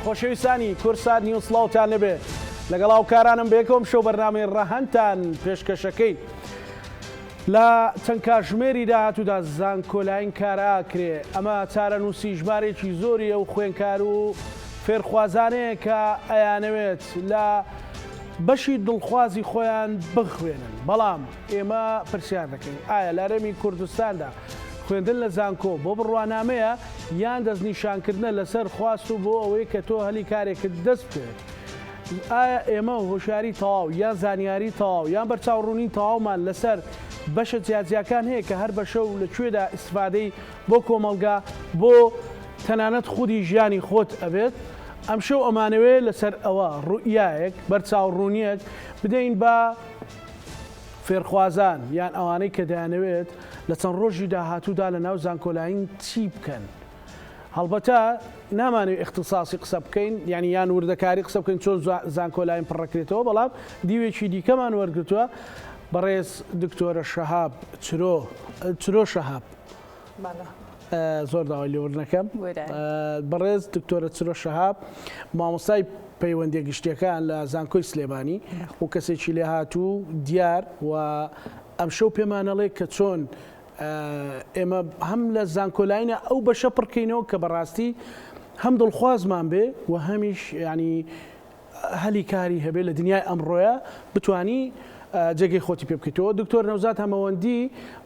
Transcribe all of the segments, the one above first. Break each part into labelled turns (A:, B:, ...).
A: خۆشەویستانی کورسات نیوسڵاوتان لەبێ لەگەڵ هاوکارانم بێکۆم شەو بەرنامەی ڕەهەنتان پێشکەشەکەی لە چەند کاتژمێری داهاتوودا زانکۆلاین کاراکرێ ئەمە چارەنووسی ژمارێکی زۆریە و خوێنکار و فێرخوازانەیە کە ئەیانەوێت لە بەشی دڵخوازی خۆیان بخوێنن بەڵام ئێمە پرسیار دەکەین ئایا لە هەرێمی کوردستاندا خوێندن لە زانکۆ بۆ بڕوانامەیە یان دەستنیشانکردنە لەسەر خواست و بۆ ئەوەی کە تۆ هەلی کارێکت دەست بکەوێت ئایا ئێمە هۆشیاری تەواو یان زانیاری تەواو یان بەرچاوڕوونی تەواومان لەسەر بەشە جیاجیەکان هەیە کە هەر بەشە و لەکوێدا ئیسفادەی بۆ کۆمەلگا بۆ تەنانەت خودی ژیانی خۆت ئەبێت ئەم شەو ئەمانەوێت لەسەر ئەوە ڕوئیایەک بەرچاوڕوونیەک بدەین بە فێرخوازان یان ئەوانەی کە دەیانەوێت لە چەند ڕۆژی داهاتوودا لە ناو زانکۆلاین چی بکەن هەڵبەتە نامانێت اختصاصی قسە بکەین یعنی یان وردەکاری قسە بکەین چۆن زانکۆلاین پڕەکرێتەوە بەڵام دیوێکی دیکەمان وەرگرتووە بەڕێز دکتۆرە شەهاب چرۆ شەهاب زۆر داوای لێوردنەکەم بەڕێز دکتۆرە چرۆ شەهاب مامۆستای پەیوەندیە گشتیەکان لە زانکۆی سلێمانی و کەسێکی لێ هاتوو دیار و ئەم شەو پێمانەڵێ کە چۆن ئێمە هەم لە زانکۆلاینە ئەو بەشە پڕکەینەوە کە بەڕاستی هەم دڵخوازمان بێ و هەمیش ینی هەلی کاری هەبێ لە دنیای ئەمڕۆیە بتانی جێگەی خۆتی پێ بکەیتەوە دکتۆر نەوزات هەمەوەندی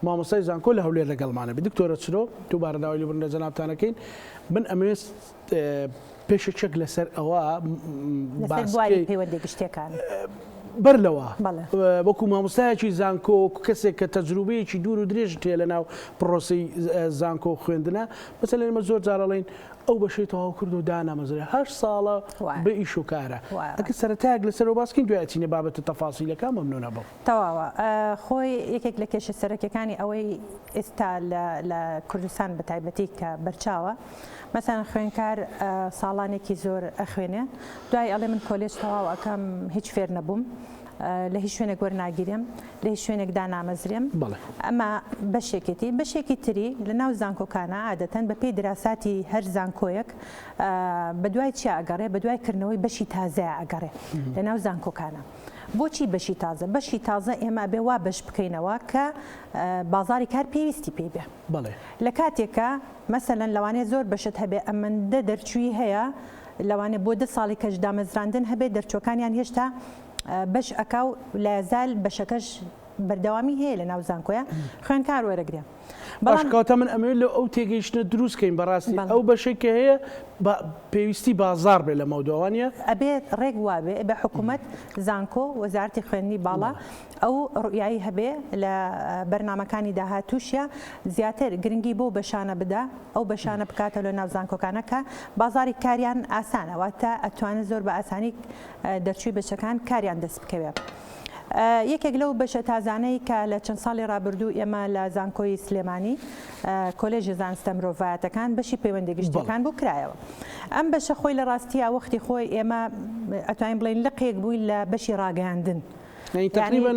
A: مامۆستای زانکۆ لە هەولێر لەگەڵمانە بێ دکتۆرە چرۆ دووبارە داوای لێبوردن لە جەنابتانەکەین من ئەمەوێت پێشێک لەسەر ئەوە
B: پەیوەندی گشتیەکان
A: بەر لەوە وەکو مامۆستایەکی زانکۆ کەسێک کە تەجروبەیەکی دوور و درێژ تێ لە ناو پرۆسی زانکۆ خوێندنە مەسەلەن ئێمە زۆر جارەڵێن ئەو بەشەی تەواو کرد و دانامەزرێ 8 ساڵە بە ئیش و کارە ئەگە سەرەتایەک لەسەرەوە باسکەین دوایەتینە بابەتە تەفاسیلەکە مەمنونە بەو
B: تەواوە خۆی یەکێک لە کێشە سەرەکیەکانی ئەوەی ئێستا لە کوردستان بە تایبەتی کە بەرچاوە مەسەڵەن خوێنکار ساڵانێکی زۆر ئەخوێنێ دوای ئەڵێ من کۆلێج تەواو ئەەکەم هیچ فێر نەبووم لە هیچ شوێنێک وەرناگیرم لە هیچ شوێنێکدا نامەزرێم ئەمە بەشێکی تری لە ناو زانکۆکانە عادەتەن بە پێی دراساتی هەر زانکۆیەک بە دوای چی ئەگەڕێ بە دوای کردنەوەی بەشی تازای ئەگەڕێ لە ناو زانکۆکانە بۆچی بەشی تازە ئێمە بێ وا بەش بکەینەوە کە بازاری کار پێویستی پێی بێ لە کاتێکە مەسەلەن لەوانەیە زۆر بەشت هەبێ ئەمەندە دەرچووی هەیە لەوانێ بۆ 2 ساڵی کەش دامەزراندن هەبێت دەرچۆکانیان هێشتا بەش ئەکاو لازال بەشەکەش بەردەوامی هەیە لە ناو زانکۆیە خوێنکار وەرەگرێ
A: باشکەوتە من ئەمەوێت لە ئەو تێگەیشتنە دروستکەین بەڕاستی ئەو بەشێککە هەیە پێویستی بازار بێ لە مەودەوانە
B: ئەبێت ڕێک وابێ بە حکوومەت زانکۆ وەزارەتی خوێندنی باڵا ئەو ڕوئایی هەبێ لە بەرنامەکانی داهاتووشە زیاتر گرنگی بۆ بەشانە بدا ئەو بەشانە بکاتە لە ناو زانکۆکانە کە بازاری کاریان ئاسانەواتە ئەتوانێت زۆر بە ئاسانی دەرچووی بەشەکان کاریان دەست بکەوێت. یەکێک لەو بەشە تازانەی کە لە چەند ساڵی ڕابردوو ئێمە لە زانکۆی سلێمانی کۆلێژی زانستە مرۆڤایەتەکان بەشی پەیوەندی گشتیەکان بوو کرایەوە ئەم بەشە خۆی لە ڕاستیە وەختی خۆی ئێمە ئەتوانین بڵێن لقێک بووین لە بەشی ڕاگەاندن
A: تقریبا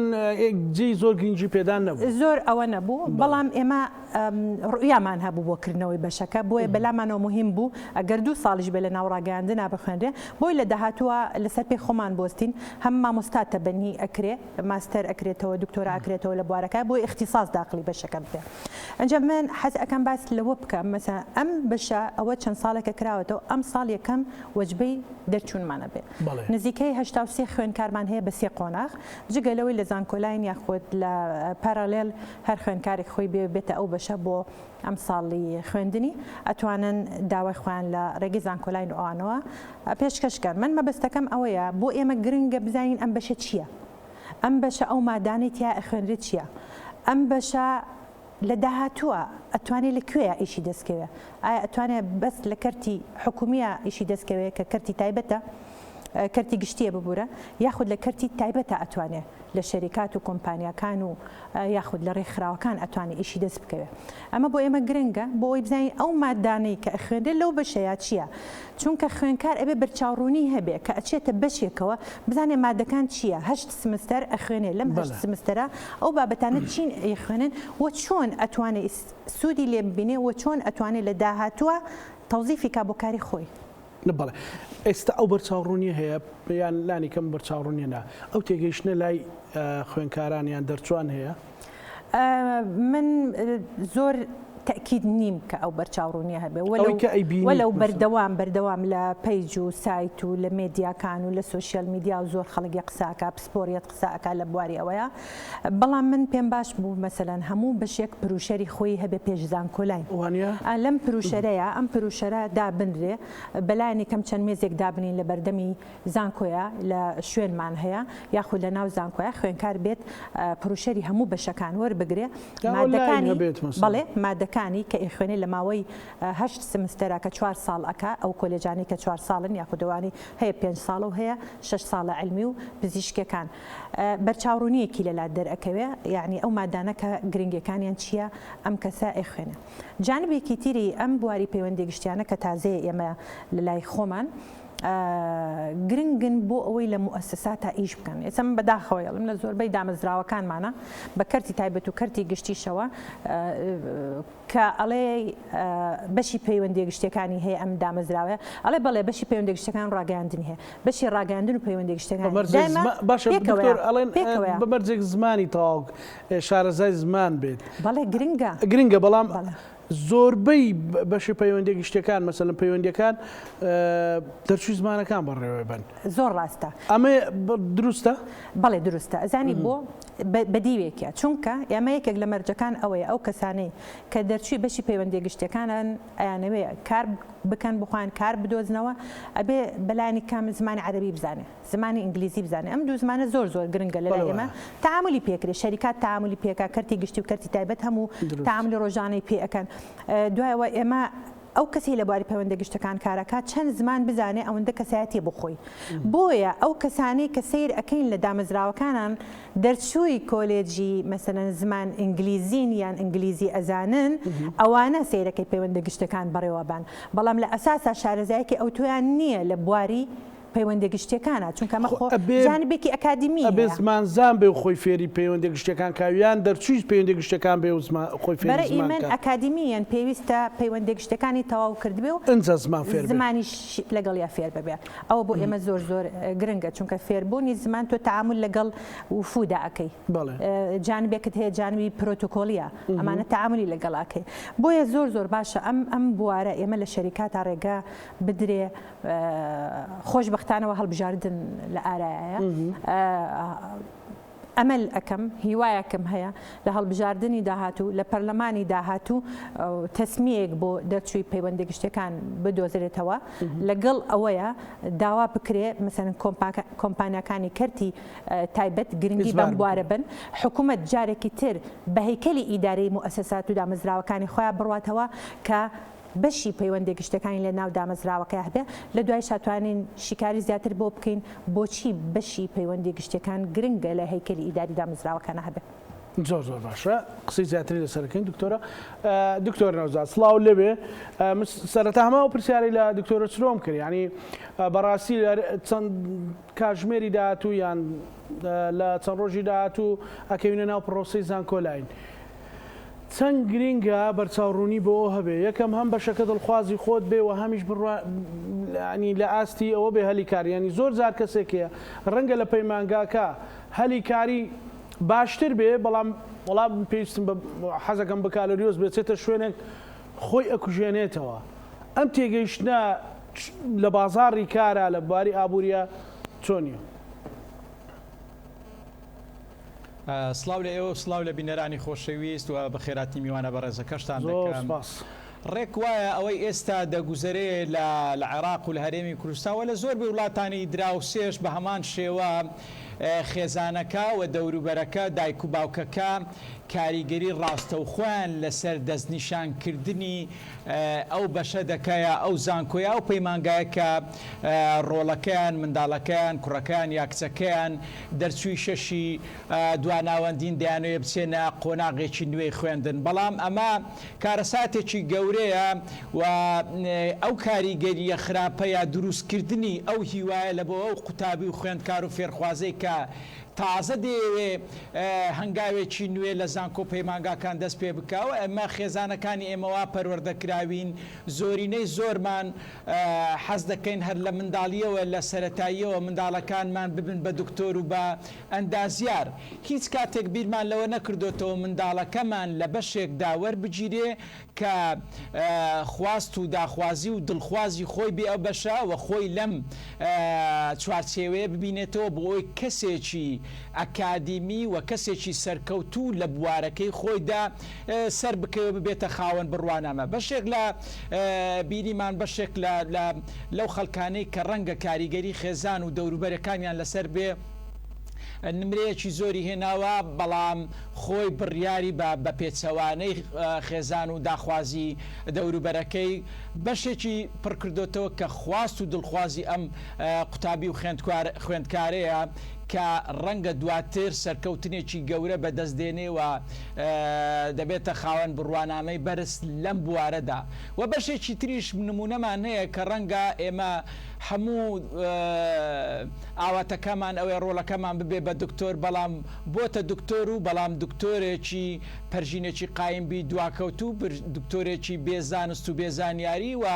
A: جێی زۆر گرنگی پێدان نەبوو
B: زۆر ئەوە نەبوو بەڵام ئێمە ڕوئیامان هەبوو بۆ کردنەوەی بەشەکە بۆیە بەلامانەوە مهم بوو ئەگەر 2 ساڵیش بێ لە ناو ڕاگەاندنا بخوێنرێ بۆی لە داهاتووە لەسەر پێی خۆمان بۆستین هەم مامۆستاتە بەنی ئەکرێ ماستەر ئەکرێتەوە دکتۆرا ئەکرێتەوە لە بوارەکە بۆی اختصاص داخلی بەشەکە بێ ئەنجا من حەز ئەەکەم باس لەوە بکەم مەسەڵەن ئەم بەشە ئەوە چەند ساڵێکە کراوەتەوە ئەم ساڵ یەکەم وەجبەی دەرچوونمانە بێ نزیکەی 83 خوێنکارمان هەیە بە 3 قۆناغ جگە لەوەی لە زانکۆلاین یاخود لە پارالێل هەر خوێنکارێک خۆی بێتە ئەو بەشە بۆ ئەم ساڵی خوێندنی ئەتوانن داوای خۆیان لە ڕێگەی زانکۆلاین ئەوانەوە پێشکەشکەن من مەبەستەکەم ئەوەیە بۆ ئێمە گرنگە بزانین ئەم بەشە چییە ئەم بەشە ئەو مادانەی تیا ئەخوێنرێت چییە ئەم بەشە لە داهاتووە ئەتوانێت لەکوێیە ئیشی دەستکەوێت ئایا ئەتوانێت بەس لە کەرتی حکومیە ئیشی دەستکەوێت کە کەرتی تایبەتە کەرتی گشتیە ببوورە یاخود لە کەرتی تایبەتە ئەتوانێت لە شەریکات و کۆمپانیەکان و یاخود لە ڕێکخراوەکان ئەتوانێت ئیشی دەست بکەوێت ئەمە بۆ ئێمە گرنگە بۆ ئەوی بزانین ئەو مادانەی کە ئەخوێنرێت لەو بەشەیە چییە چونکە خوێنکار ئەبێ بەرچاوڕوونی هەبێ کە ئەچێتە بەشێکەوە بزانێ مادەکان چییە 8 سمستەر ئەخوێنێ لەم 8 سمستەرە ئەو بابەتانە چین ئەخوێنن و چۆن ئەتوانێت سوودی لێ ببینێ و چۆن ئەتوانێت لە داهاتووە تەوزیفی کا بۆ کاری خۆی
A: نبڵێ ئێستا ئەو بەرچاوڕوونی هەیە یان لانی کەم بەرچاوڕوونی نا ئەو تێگەیشتنە لای خوێندکارانیان دەرچوان هەیە
B: من زۆر تأكيد نیم کە ئەو بەرچاوڕوونی هەبێ وەلو بەردەوام لە پیج و سایت و لە مێدیاکان و لە سوشیال میدیا و زۆر خەڵکی قساکە پسپۆریەت قساکە لە بواری ئەوەیە بەڵام من پێم باش بوو مەسەلەن هەموو بەشێک پروشەری خۆی هەبێ پێش زانکۆلای لەم پروشەرەیە ئەم پروشەرە دابنرێ بەلایەنی کەم چەند مێزێک دابنین لە بەردەمی زانکۆیە لە شوێنمان هەیە یاخود لە ناو زانکۆیە خوێنکار بێت پروشەری هەموو بەشەکان وەربگرێ بەڵێ مادەکانی کە ئێخوێنێ لە ماوەی 8 سمستەرە کە 4 ساڵ ئەکا ئەو کۆلێجانی کە 4 ساڵن یاخودەوانی هەیە 5 ساڵ و هەیە 6 ساڵە علمی و پزیشکەکان بەرچاوڕوونیەکی لەلا دەرەکەوێ یعنی ئەو مادانەکە گرنگەکانیان چییە ئەم کەسە ئێخوێنە جانبێکی تیری ئەم بواری پەیوەندی گشتیانە کە تازەیە ئێمە لە لای خۆمان گرنگن بۆ ئەوەی لە مؤسساتە ئیش بکەن ئێستا من بەداخەوەڵم لە زۆربەی دامەزراوەکانمانە بە کەرتی تایبەت و کەرتی گشتیشەوە کە ئەڵێ بەشی پەیوەندی گشتەکانی هەیە ئەم دامەزراوە ئەڵێ بەڵێ بەشی پەیوەندی گشتەکان ڕاگەاندن هەیە بەشی ڕاگەاندن و پەیوەندی گشتەکان
A: باشە ئەڵێن بەمەرجێک زمانی تاواو شارەزای زمان بێت
B: بەڵێ
A: گرنگە بەڵام زۆربەی بەشی پەیوەندی گشتەکان مەسەلەن پەیوەندیەکان دەرچووی زمانەکان بەڕێوە بن
B: زۆر ڕاستە
A: ئەمە دروستە؟
B: بەڵێ دروستە ئەزانی بۆ بەدیوێکە چونکە ئێمە یەکێک لە مەرجەکان ئەوەیە ئەو کەسانەی کە دەرچووی بەشی پەیوەندی گشتەکانن ئەیانەوێ کار بکەن بخوان کار بدۆزنەوە ئەبێ بەلایانی کام زمانی عەرەبی بزانێ زمانی ئینگلیزی بزانێ ئەم دوو زمانە زۆر گرنگە لە لای ئێمە تەعاملی پێکرێ شەریکات تەعاملی پێکا کەرتی گشتی و کەرتی تایبەت هەموو تەعاملی ڕۆژانەی پێ ئەەکەن دوایەوە ئێمە ئەو کەسی لە بواری پەیوەندی گشتەکان کارەکات چەند زمان بزانێ ئەوەندە کەسایەتی بخۆی بۆیە ئەو کەسانی کە سیر ئەەکەین لە دامەزراوەکانان دەرچووی کۆلێجی مەسەلەن زمان ئینگلیزین یان ئینگلیزی ئەزانن ئەوانە سیرەکەی پەیوەندی گشتەکان بەڕێوەبان بەڵام لە ئەساسا شارەزایەکی ئەو تۆیان نییە لە بواری پەیوەندی گشتەکانە چونکە جانبێکی ئەکادمی
A: ئەبێ زمانزان بێ و خۆی فێری پەیوەندی گشتەکان کاویان دەرچووی پەیوەندی گشتەکان بێ و خۆی فێری
B: بەرە ئیمن ئەکادمیان پێویستە پەیوەندی گشتەکانی تەواو کردبێ و زمانیش لەگەڵیا فێر ببێ ئەوە بۆ ئێمە زۆر گرنگە چونکە فێربوونی زمان تۆ تەعامل لەگەڵ وفودا ئەەکەی جانبێکت هەیە جانبی پرۆتۆکۆلیە ئەمانە تەعاملی لەگەڵ ئەەکەی بۆیە زۆر باشە ئەم بوارە ئێمە لە شەریکاتە ڕێگا بدرێ خۆشبەختانەوە هەڵبژاردن لە ئارایە ئەمەل ئەەکەم هیوایەکەم هەیە لە هەڵبژاردننی داهاتوو لە پەرلەمانی داهاتوو تەسمیەک بۆ دەرچووی پەیوەندی گشتەکان بدۆزرێتەوە لەگەڵ ئەوەیە داوا بکرێ مەسەن کۆمپانیەکانی کەرتی تایبەت گرنگی بەم بوارە بن حکوومەت جارێکی تر بە هەیکەلی ئیدارەی موسسات و دامەزراوەکانی خۆیان بڕواتەوە کە بەشی پەیوەندی گشتەکانی لە ناو دامەزراوەکە هەبێ لە دوای شاتوانین شیکاری زیاتر بۆ بکەین بۆچی بەشی پەیوەندی گشتەکان گرنگە لە هەیکەلی ئیداری دامەزراوەکانە هەبێ
A: زۆر باشە قسەی زیاتری لەسەرەکەین دکتۆرە دکتۆر نەوزاد سڵاو لەبێ سەرەتا هەمە و پرسیاری لە دکتۆرە چرۆم کرد ینی بەڕاستی چەند کاتژمێری داهاتوو یان لە چەند ڕۆژی داهاتوو ئەکەوینە ناو پرۆسەی زانکۆلاین چەند گرنگە بەرچاوڕوونی بۆ هەبێ یەکەم هەم بەشەکە دڵخوازی خۆت بێ و هەمیش ینی لە ئاستی ئەوە بێ هەلی کاری ینی زۆر جار کەسێکەیە ڕەنگە لە پەیمانگاکە هەلی کاری باشتر بێ بەڵام وەڵام پێویستم بە حەزەکەم بە کالۆریۆز بێتێتە شوێنێک خۆی ئەکوژێنێتەوە ئەم تێگەیشتنە لە بازاڕی کارە لە بواری ئابووریە چۆنیە؟
C: سلااو لە ئێوە سلااو لە بینەرانی خۆشەویست و بە خێراتی میوانە بە ڕێزەکەشتان دەکەم ڕێک وایە ئەوەی ئێستا دەگوزەرێ لە عێراق و لە هەرێمی کوردستانەوە لە زۆر بێ وڵاتانی دراوسێش بە هەمان شێوە خێزانەکە و دەوروبەرەکە دایک و باوکەکە کاریگەری ڕاستەوخۆیان لەسەر دەستنیشانکردنی ئەو بەشە دەکایە ئەو زانکۆیە ئەو پەیمانگایەکە ڕۆڵەکەیان منداڵەکەیان کوڕەکەیان یاکچەکەیان دەرچووی شەشی دواناوەندین دەیانوێ بچێنە قۆناغێکی نوێی خوێندن بەڵام ئەمە کارەساتێکی گەورەیە و ئەو کاریگەریە خراپەیە دروستکردنی ئەو هیوایە لە بۆ ئەو قوتابی و خوێندکار و فێرخوازەی کە کە تازە دەیەوێ هەنگاوێکی نوێ لە زانکۆ پەیمانگاکان دەست پێ بکەوە ئەمە خێزانەکانی ئێمەوا پەروەردەکراوین زۆرینەی زۆرمان حەز دەکەین هەر لە منداڵیەوە لە سەرەتاییەوە منداڵەکانمان ببن بە دکتۆر و بە ئەندازیار هیچ کاتێک بیرمان لەوە نەکردوێتەوە منداڵەکەمان لە بەشێکدا وەربگیرێ کە خواست و داخوازی و دڵخوازی خۆی بێ ئەو بەشە و خۆی لەم چوارچێوەیە ببینێتەوە بۆ ئەوی کەسێکی ئەکادیمی و کەسێکی سەرکەوتوو لە بوارەکەی خۆیدا سەر بکەوە ببێتە خاوەن بڕوانامە بەشێک لە بینیمان بەشێک لەو خەڵکانەی کە ڕەنگە کاریگەری خێزان و دەوروبەرەکانیان لەسەر بێ نمرەیەکی زۆری هێناوە بەڵام خۆی بڕیاری بە پێچەوانەی خێزان و داخوازی دەوروبەرەکەی بەشێکی پڕکردوتەوە کە خواست و دڵخوازی ئەم قوتابی و خوێندکارەیە کە ڕەنگە دواتر سەرکەوتنێکی گەورە بەدەستدێنێ و دەبێتە خاوەن بڕوانامەی بەرز لەم بوارەدا و بەشێکی تریش نمونەمان هەیە کە ڕەنگە ئێمە هەموو ئاواتەکەمان ئەوەی ڕۆڵەکەمان ببێ بە دکتۆر بەڵام بۆتە دکتۆر و بەڵام دکتۆرێکی پەرژینێکی قایمبی دواکەوتو دکتۆرێکی بێزانست و بێزانیاری و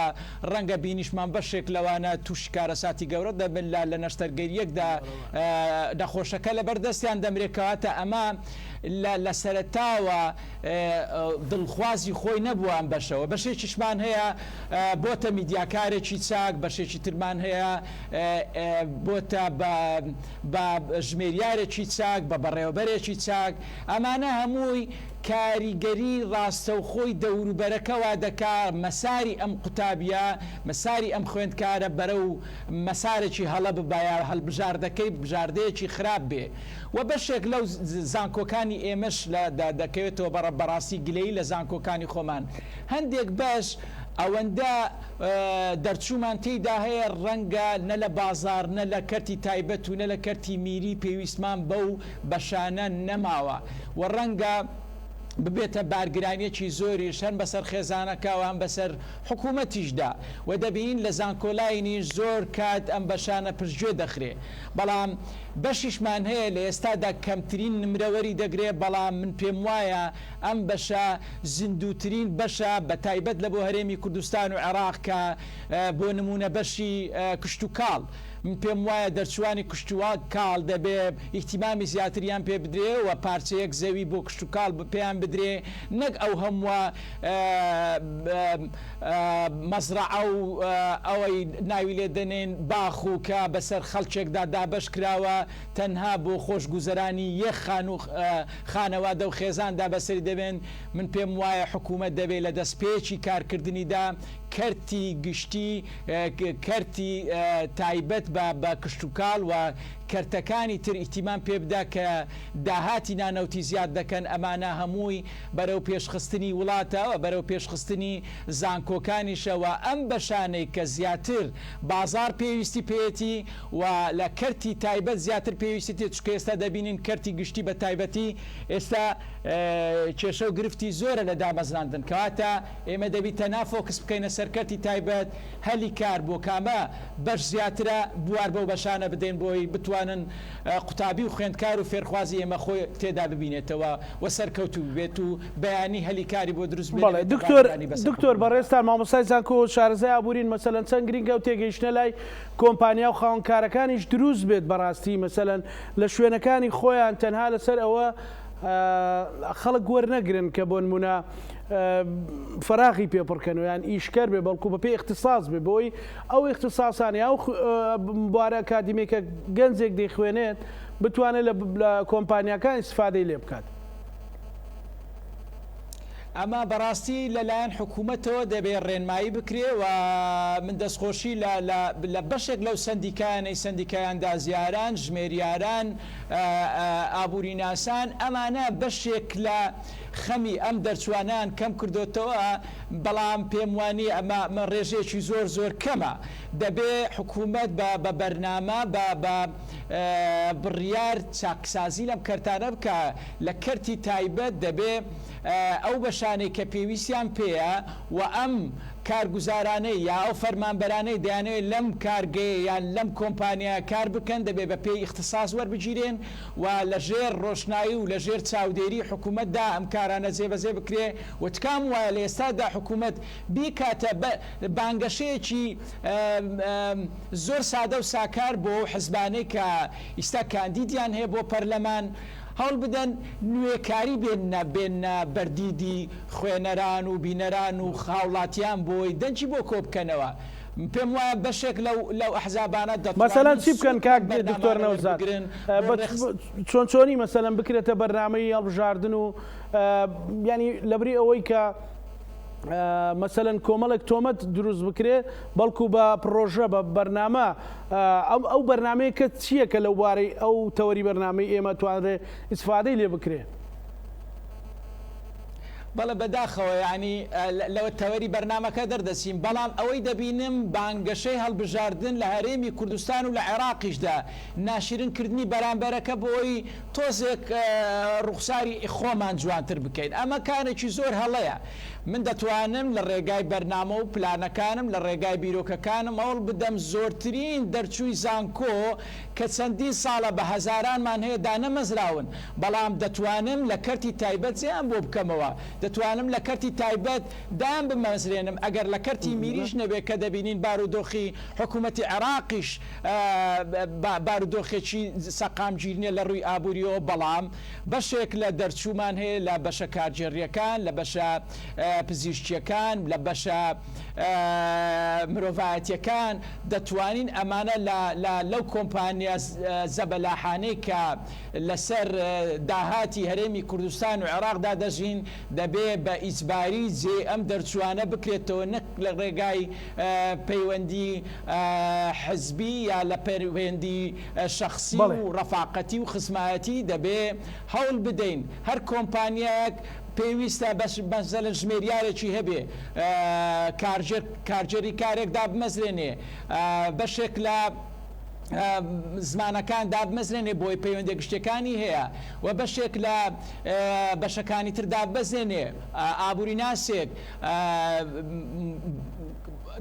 C: ڕەنگە بینیشمان بەشێک لەوانە تووشی کارەساتی گەورە دەبن لە نەشتەرگەریەکدا نەخۆشەکە لە بەردەستیان دەمرێکەواتە ئەمە لە سەرەتاوە دڵخوازی خۆی نەبووان بەشەوە بەشێکیشمان هەیە بۆتە میدیاکارێکی چاک بەشێکی ترمان هەیە بۆتە بە ژمێریارێکی چاک بە بەڕێوەبەرێکی چاک ئەمانە هەمووی کاریگەری ڕاستەوخۆی دەوروبەرەکەوا دەکا مەساری ئەم قوتابیە مەساری ئەم خوێندکارە بەرە و مەسارێکی هەڵە ببایە هەڵبژاردەکەی بژاردەیەکی خراپ بێ و بەشێک لەو زانکۆکانی ئێمەش دەکەوێتەوە بەڕاستی گلەی لە زانکۆکانی خۆمان هەندێک بەش ئەوەندە دەرچوومان تێیدا هەیە ڕەنگە نە لە بازار نە لە کەرتی تایبەت و نە لە کەرتی میری پێویستمان بەو بەشانە نەماوە و ڕەنگە ببێتە بارگرانیەکی زۆری شەن بەسەر خێزانەکەوە هەم بەسەر حکوومەتیشدا و دەبین لە زانکۆلاینی زۆر کات ئەم بەشانە پشتگوێ دەخرێ بەڵام بەشیشمان هەیە لە ئێستادا کەمترین نمرەوەری دەگرێت بەڵام من پێم وایە ئەم بەشە زیندووترین بەشە بە تایبەت لە بۆ هەرێمی کوردستان و عێراق کە بۆ نمونە بەشی کشت و کاڵ من پێم وایە دەرچوانی کشتووا کاڵ دەبێ ئیحتیمامی زیاتریان پێ بدرێ و پارچەیەک زەوی بۆ کشت و کاڵ پێیان بدرێ نەک ئەو هەمووە مەزرعە و ئەوەی ناوی لێ دەنێن باخ و کە بەسەر خەڵکێکدا دابەش کراوە تەنها بۆ خۆشگوزەرانی یەک خانەوادە و خێزاندا بەسەری دەبێن من پێم وایە حکوومەت دەبێت لە دەستپێکی کارکردنیدا کەرتی گشتی کەرتی تایبەت بە کشتتوکاڵ و کەرتەکانی تر ئیحتیمان پێ بدا کە داهاتی نانەوتی زیاد دەکەن ئەمانە هەمووی بەرەو پێشخستنی وڵاتەوە بەرەو پێشخستنی زانکۆکانیشەوە ئەم بەشانەی کە زیاتر بازار پێویستی پێێتی و لە کەرتی تایبەت زیاتر پێویستی تێ چکە ئێستا دەبینین کەرتی گشتی بە تایبەتی ئێستا کێشە و گرفتی زۆرە لە دامەزراندن کەواتە ئێمە دەبی تەنها فۆکس بکەینە سەر کەرتی تایبەت هەلی کار بۆ کامە بەش زیاترە بوار بەو بەشانە بدەین بۆی بتوانن قوتابی و خوێندکار و فێرخوازی ئێمە خۆی تێدا ببینێتەوە و سەرکەوتو بێت و بەیانی هەلی کاری بۆ دروست بێت
A: دکتۆر بەڕێستان مامۆستای زانکۆ شارەزای ئابوورین مەسەلەن چەند گرینگە و تێگەیشتنە لای کۆمپانیا و خاوەنکارەکانیش دروست بێت بەڕاستی مەسەلەن لە شوێنەکانی خۆیان تەنها لەسەر ئەوە خەڵک وەرنەگرن کە بۆ نمونە فراغی پێپڕکەنەوەیان ئیشکەر بێ بەڵکو بە پێ اختصاص بێ بۆی ئەو اختصاصانی ئەو بوارە ئەکادیمیکە گەنجێک دەیخوێنێت بتوانێت لە کۆمپانیاکان استفادەی لێ بکات.
C: ئەمە بەڕاستی لەلایەن حکوومەتەوە دەبێت ڕێنمایی بکرێ و من دەستخۆشی لە بەشێک لەو سندیکانەی سندیکایاندا زیاران ژمێریاران ئابووریناسان ئەمانە بەشێک لە خەمی ئەم دەرچوانان کەم کردوتەوە بەڵام پێم وانی ئەمە ڕێژێکی زۆر زۆر کەمە دەبێ حکوومەت بە بەرنامە بە بڕیار چاکسازی لەم کەرتانە بکە لە کەرتی تایبەت دەبێ ئەو بەشانەی کە پێویستیان پێیە و ئەم کارگوزارانەی یا ئەو فەرمانبەرانەی دەیانەوێت لەم کارگەیە یان لەم کۆمپانیا کار بکەن دەبێت بە پێی اختصاص وەربگیرێن و لەژێر ڕۆشنایی و لەژێر چاودێری حکوومەتدا ئەم کارانە جێبەجێ بکرێ و تکام وایە لە ئێستادا حکوومەت بیکاتە بانگەشەیەکی زۆر سادە و ساکار بۆ حزبانەی کە ئیستا کاندیدیان هەیە بۆ پەرلەمان هەوڵ بدەن نوێکاری بێنە بەردیدی خوێنەران و بینەران و خاوڵاتیان بۆی دەنجی بۆ کۆبکەنەوە پێم وایە بەشێک لەو ئەحزابانە
A: مەسەلەن چی بکەن کاک دکتۆر نەوزاد چۆنی مەسەلەن بکرێتە بەرنامەی هەڵبژاردن و ینی لەبری ئەوەی کە مەسەلەن کۆمەڵێک تۆمەت دروست بکرێ بەڵکو بە پرۆژە بە بەرنامە ئەو بەرنمەیە کە چییە کە لەو بارەی ئەو تەوەری بەرنامەی ئێمە توانرێ ئیسفادەی لێ بکرێ
C: بەڵە بەداخەوە ینی لەوە تەوەری بەرنمەکە دەردەچین بەڵام ئەوەی دەبینم بانگەشەی هەڵبژاردن لە هەرێمی کوردستان و لە عێراقیشدا ناشرینکردنی بەرامبەرەکە بۆی تۆزێک ڕوخساری خۆمان جوانتر بکەین ئەمە کارێکی زۆر هەڵەیە من دەتوانم لە ڕێگای بەرنامە و پلانەکانم لە ڕێگای بیرۆکەکانم هەوڵ بدەم زۆرترین دەرچووی زانکۆ کە چەندین ساڵە بە هەزارانمان هەیە دانەمەزراون بەڵام دەتوانم لە کەرتی تایبەت زیان بۆ بکەمەوە دەتوانم لە کەرتی تایبەت دام بمەزرێنم ئەگەر لە کەرتی میریش نەبێت کە دەبینین بارودۆخی حکوومەتی عێراقیش بارودۆخێکی سەقامگیرنیە لە ڕووی ئابوووریەوە بەڵام بەشێک لە دەرچوومان هەیە لە بەشە کارجێڕیەکان لە بەشە پزیشکیەکان لە بەشە مرۆڤایەتیەکان دەتوانین ئەمانە لەو کۆمپانیا زەبەلاحانەی کە لەسەر داهاتی هەرێمی کوردستان و عێراقدا دەژین دەبێ بە ئیجباری جێ ئەم دەرچوانە بکرێتەوە نەک لە ڕێگای پەیوەندی حزبی یا لە پەیوەندی شەخصی و ڕەفاقەتی و خزمایەتی دەبێ هەوڵ بدەین هەر کۆمپانیایەک پێویستە بەزەلە ژمێریارێکی هەبێ کارجێری کارێکدا بمەزرێنێ بەشێک لە زمانەکان دابمەزرێنێ بۆی پەیوەندی گشتەکانی هەیە و بەشێک لە بەشەکانی تر دابمەزرێنێ ئابووری ناسێک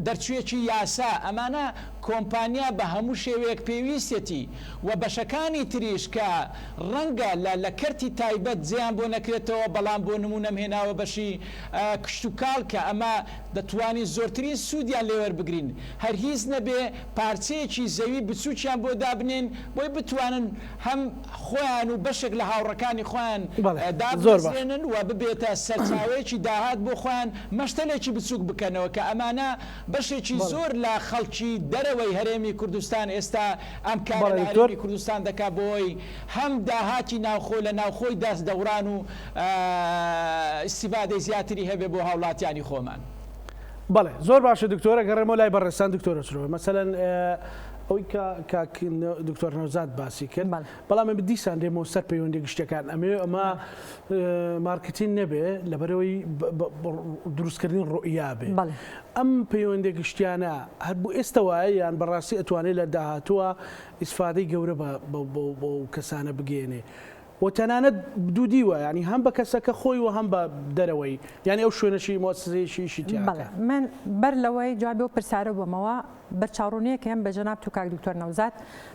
C: دەرچوویەکی یاسا ئەمانە کۆمپانیا بە هەموو شێوەیەک پێویستێتی و بەشەکانی تریش کە ڕەنگە لە کەرتی تایبەت جیان بۆ نەکرێتەوە بەڵام بۆ نمونەم هێناوە بەشی کشت و کاڵ کە ئەمە دەتوانین زۆرترین سوودیان لێوەربگرین هەر هیچ نەبێ پارچەیەکی زەوی بچووکیان بۆ دابنێن بۆی بتوانن هەم خۆیان و بەشێک لە هاوڕەکانی خۆیان دابزێنن و ببێتە سەرچاوەیەکی داهات بۆ خۆیان مەشتەلێکی بچووک بکەنەوە کە ئەمانە بەشێکی زۆر لە خەڵکی دەرەوەی هەرێمی کوردستان ئێستا ئەم کارە لە هەرێمی کوردستان دەکا بۆی هەم داهاتی ناوخۆ لە ناوخۆی دەست دەوران و ئیستیفادەی زیاتری هەبێ بۆ هاوڵاتیانی خۆمان.
A: بەڵێ زۆر باشە دکتۆرە گەڕێمەوە لای بەڕێستان دکتۆرە چرۆ مەسەلەن ئەوی کە دکتۆر نەوزاد باسی کرد بەڵام ئەمە دیسان دێمەوە سەر پەیوەندی گشتەکان ئەمە مارکتین نەبێ لەبەرەوەی دروستکردنی ڕۆئیا بێ ئەم پەیوەندی گشتیانە هەر بوو ئێستا وایە یان بەڕاستی ئەتوانێت لە داهاتووە ئیسفادەی گەورە بۆ کەسانە بگێنێ و تەنانەت دوودیوە ینی هەم بە کەسەکە خۆی و هەم بە دەرەوەی یعنی ئەو شوێنەشی مۆسسەیەشی تیاکە
B: من بەر لەوەی جوابی و پرسیارە بوومەوە بەرچاوڕوونیەکەم بە جەناب توکاک دکتۆر نەوزاد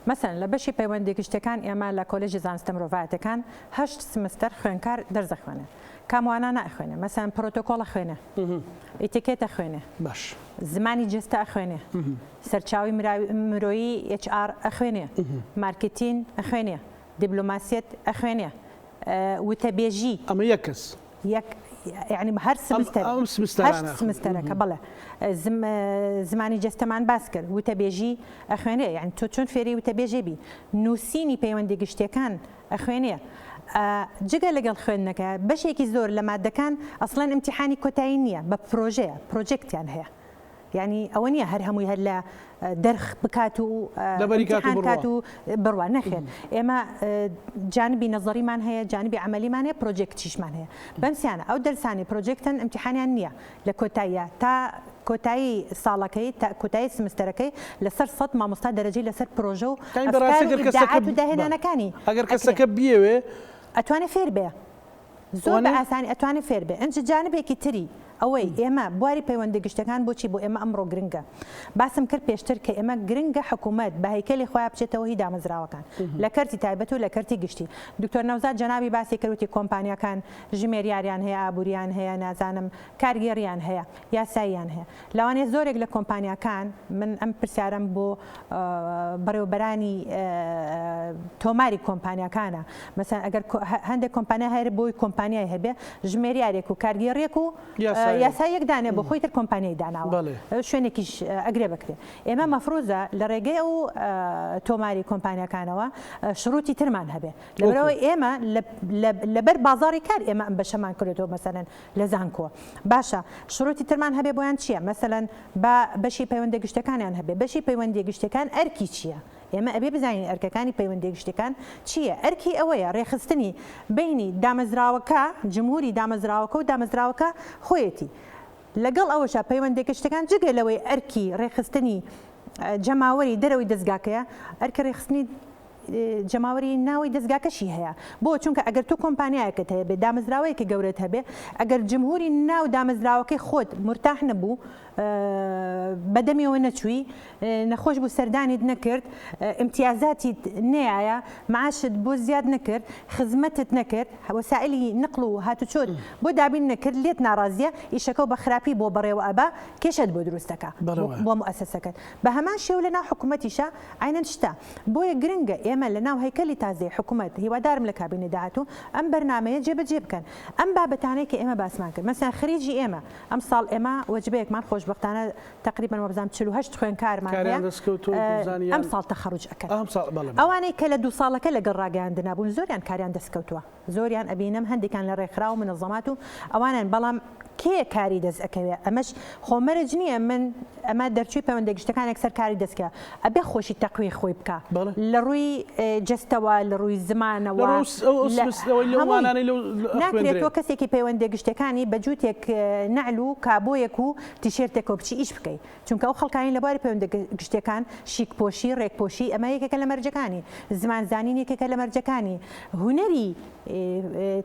B: مەسەن لە بەشی پەیوەندی گشتەکان ئێمە لە کۆلێژی زانستە مرۆڤایەتەکان 8 سمستەر خوێنکار دەرزە خوێنێ کاموانە ناخوێنێ مەسەن پرۆتۆکۆڵە خوێنێ ئیتیکێتە خوێنێ
A: باش
B: زمانی جستە ئەخوێنێ سەرچاوی مرۆیی HR ئەخوێنێ مارکتین ئەخوێنێ دیبلۆماسیەت ئەخوێنێ وتەبێژی
A: ئەمە یەک کەس
B: یعنی هەر سمستەرەکە بڵێ زمانی جستەمان باس کرد وتەبێژی ئەخوێنێ یعنی تۆ چۆن فێری وتەبێژێ بی نووسینی پەیوەندی گشتەکان ئەخوێنێ جگە لەگەڵ خوێندنەکە بەشێکی زۆر لە مادەکان ئەسڵەن ئیمتیحانی کۆتایی نییە بە پرۆژەیە پرۆجێکتیان هەیە یعنی ئەوە نییە هەر هەمووی هەر لە دەرخ بکات و کات و بڕوان نەخێن ئێمە جانبی نەزەریمان هەیە جانبی عملیمان هەیە پرۆجێکتیشمان هەیە بەمسیانە ئەو دەرسانی پرۆجێکتن ئیمتیحانیان نییە لە کۆتاییە تا کۆتایی ساڵەکەی تا کۆتایی سمستەرەکەی لەسەر 100 مامۆستا دەرەجەی لەسەر پرۆژە و داهێنانەکانی
A: ئەگەر کەسەکە بیەوێ
B: ئەتوانێت فێر بێ زۆر بە ئاسانی ئەتوانێت فێر بێ ئەنج جانبێکی تری ئەوەی ئێمە بواری پەیوەندی گشتەکان بۆچی بۆ ئێمە ئەمڕۆ گرنگە باسم کرد پێشتر کە ئێمە گرنگە حکوومەت بە هەیکەلی خۆیان بچێتەوە هی دامەزراوەکان لە کەرتی تایبەت و لە کەرتی گشتی دکتۆر نەوزاد جەنابی باسی کردوتی کۆمپانیەکان ژمێریاریان هەیە ئابوووریان هەیە نازانم کارگێڕیان هەیە یاساییان هەیە لەوانەیە زۆرێک لە کۆمپانیەکان من ئەم پرسیارم بۆ بەڕێوەبەرانی تۆماری کۆمپانیەکانە مەسەن ئەگەر هەندێک کۆمپانیا هەیە بۆی کۆمپانیای هەبێ ژمێریارێک و کارگێڕێک و یاساییەک دانێ بۆ خۆی تر کۆمپانیای داناوە شوێنێکیش ئەگرێ بکرێت ئێمە مەفروزە لە ڕێگەی ئەو تۆماری کۆمپانیەکانەوە شروعی ترمان هەبێ لەبەرەوەی ئێمە لەبەر بازاڕی کار ئێمە ئەم بەشەمان کردێتەوە مەسەلەن لە زانکۆ باشە شروعی ترمان هەبێ بۆیان چییە مەسەلەن بە بەشی پەیوەندی گشتەکانیان هەبێ بەشی پەیوەندی گشتەکان ئەرکی چییە ئێمە ئەبێ بزانین ئەرکەکانی پەیوەندی گشتەکان چییە ئەرکی ئەوەیە ڕێخستنی بینی دامەزراوەکە جمهوری دامەزراوەکە و دامەزراوەکە خۆیەتی لەگەڵ ئەوەشە پەیوەندی گشتەکان جگە لەوەی ئەرکی ڕێخستنی جەماوەری دەرەوەی دەستگاکەیە ئەرکە ڕێخستنی جەماوەری ناوی دەستگاکەشی هەیە بۆ چونکە ئەگەر تو کۆمپانیایەکەت هەیە بێ دامەزراوەیەکی گەورەت هەبێ ئەگەر جمهوری ناو دامەزراوەکەی خۆت مرتاح نەبوو بەدەمیەوە نەچووی نەخۆش بوو سەردانیت نەکرد امتیازاتی نەیە معاشت بۆ زیاد نەکرد خزمەتت نەکرد وەسائلی نقل و هاتوچۆت بۆ دابین نەکرد لێت ناڕازیە ئیشەکە و بە خراپی بۆ بەڕێوە ئەبا کێشت بۆ دروستەکە بۆ مؤسسەکەت بە هەمان شێو لە ناو حکوومەتیشە عینەن شتە بۆیە گرنگە ئێمە لە ناو هەیکەلی تازەی حکوومەت هیوادارم لە کابینێ داهاتوو ئەم بەرنامەیە جێبەجێ بکەن ئەم بابەتانەی کە ئێمە باسمان کرد مەسەن خەریجی ئێمە ئەم ساڵ ئێمە وەجبەیەکمان خۆشبەختانە تقریبا وەبزانم 48 خوێندکارمان ئەم ساڵ تەخەڕوج ئەکەن ئەوانەی کە لە 2 ساڵەکە لەگەڵ ڕاگەیاندنا بوون زۆریان کاریان دەستکەوتووە زۆریان ئەبینم هەندێکان لە ڕێکخرا و منەظەمات و ئەوانان بەڵام کێ کاری دەست ئەەکەوێت ئەمەش خۆمەرج نییە من ئەمە دەرچوی پەیوەندی گشتەکانێک سەر کاری دەستکە ئەبێ خۆشی تەقوی خۆی بکە لە ڕووی جستەوە لە ڕووی زمانەوە ناکرێت تۆ کەسێکی پەیوەندی گشتەکانی بە جووتێک نەعل و کابۆیەک و تیشێرتێکەوە بچی ئیش بکەیت چونکە ئەو خەڵکانی لە بواری پەیوەندی گشتەکان شیکپۆشی ڕێکپۆشی ئەمە یەکێکە لە مەرجەکانی زمانزانین یەکێکە لە مەرجەکانی هونەری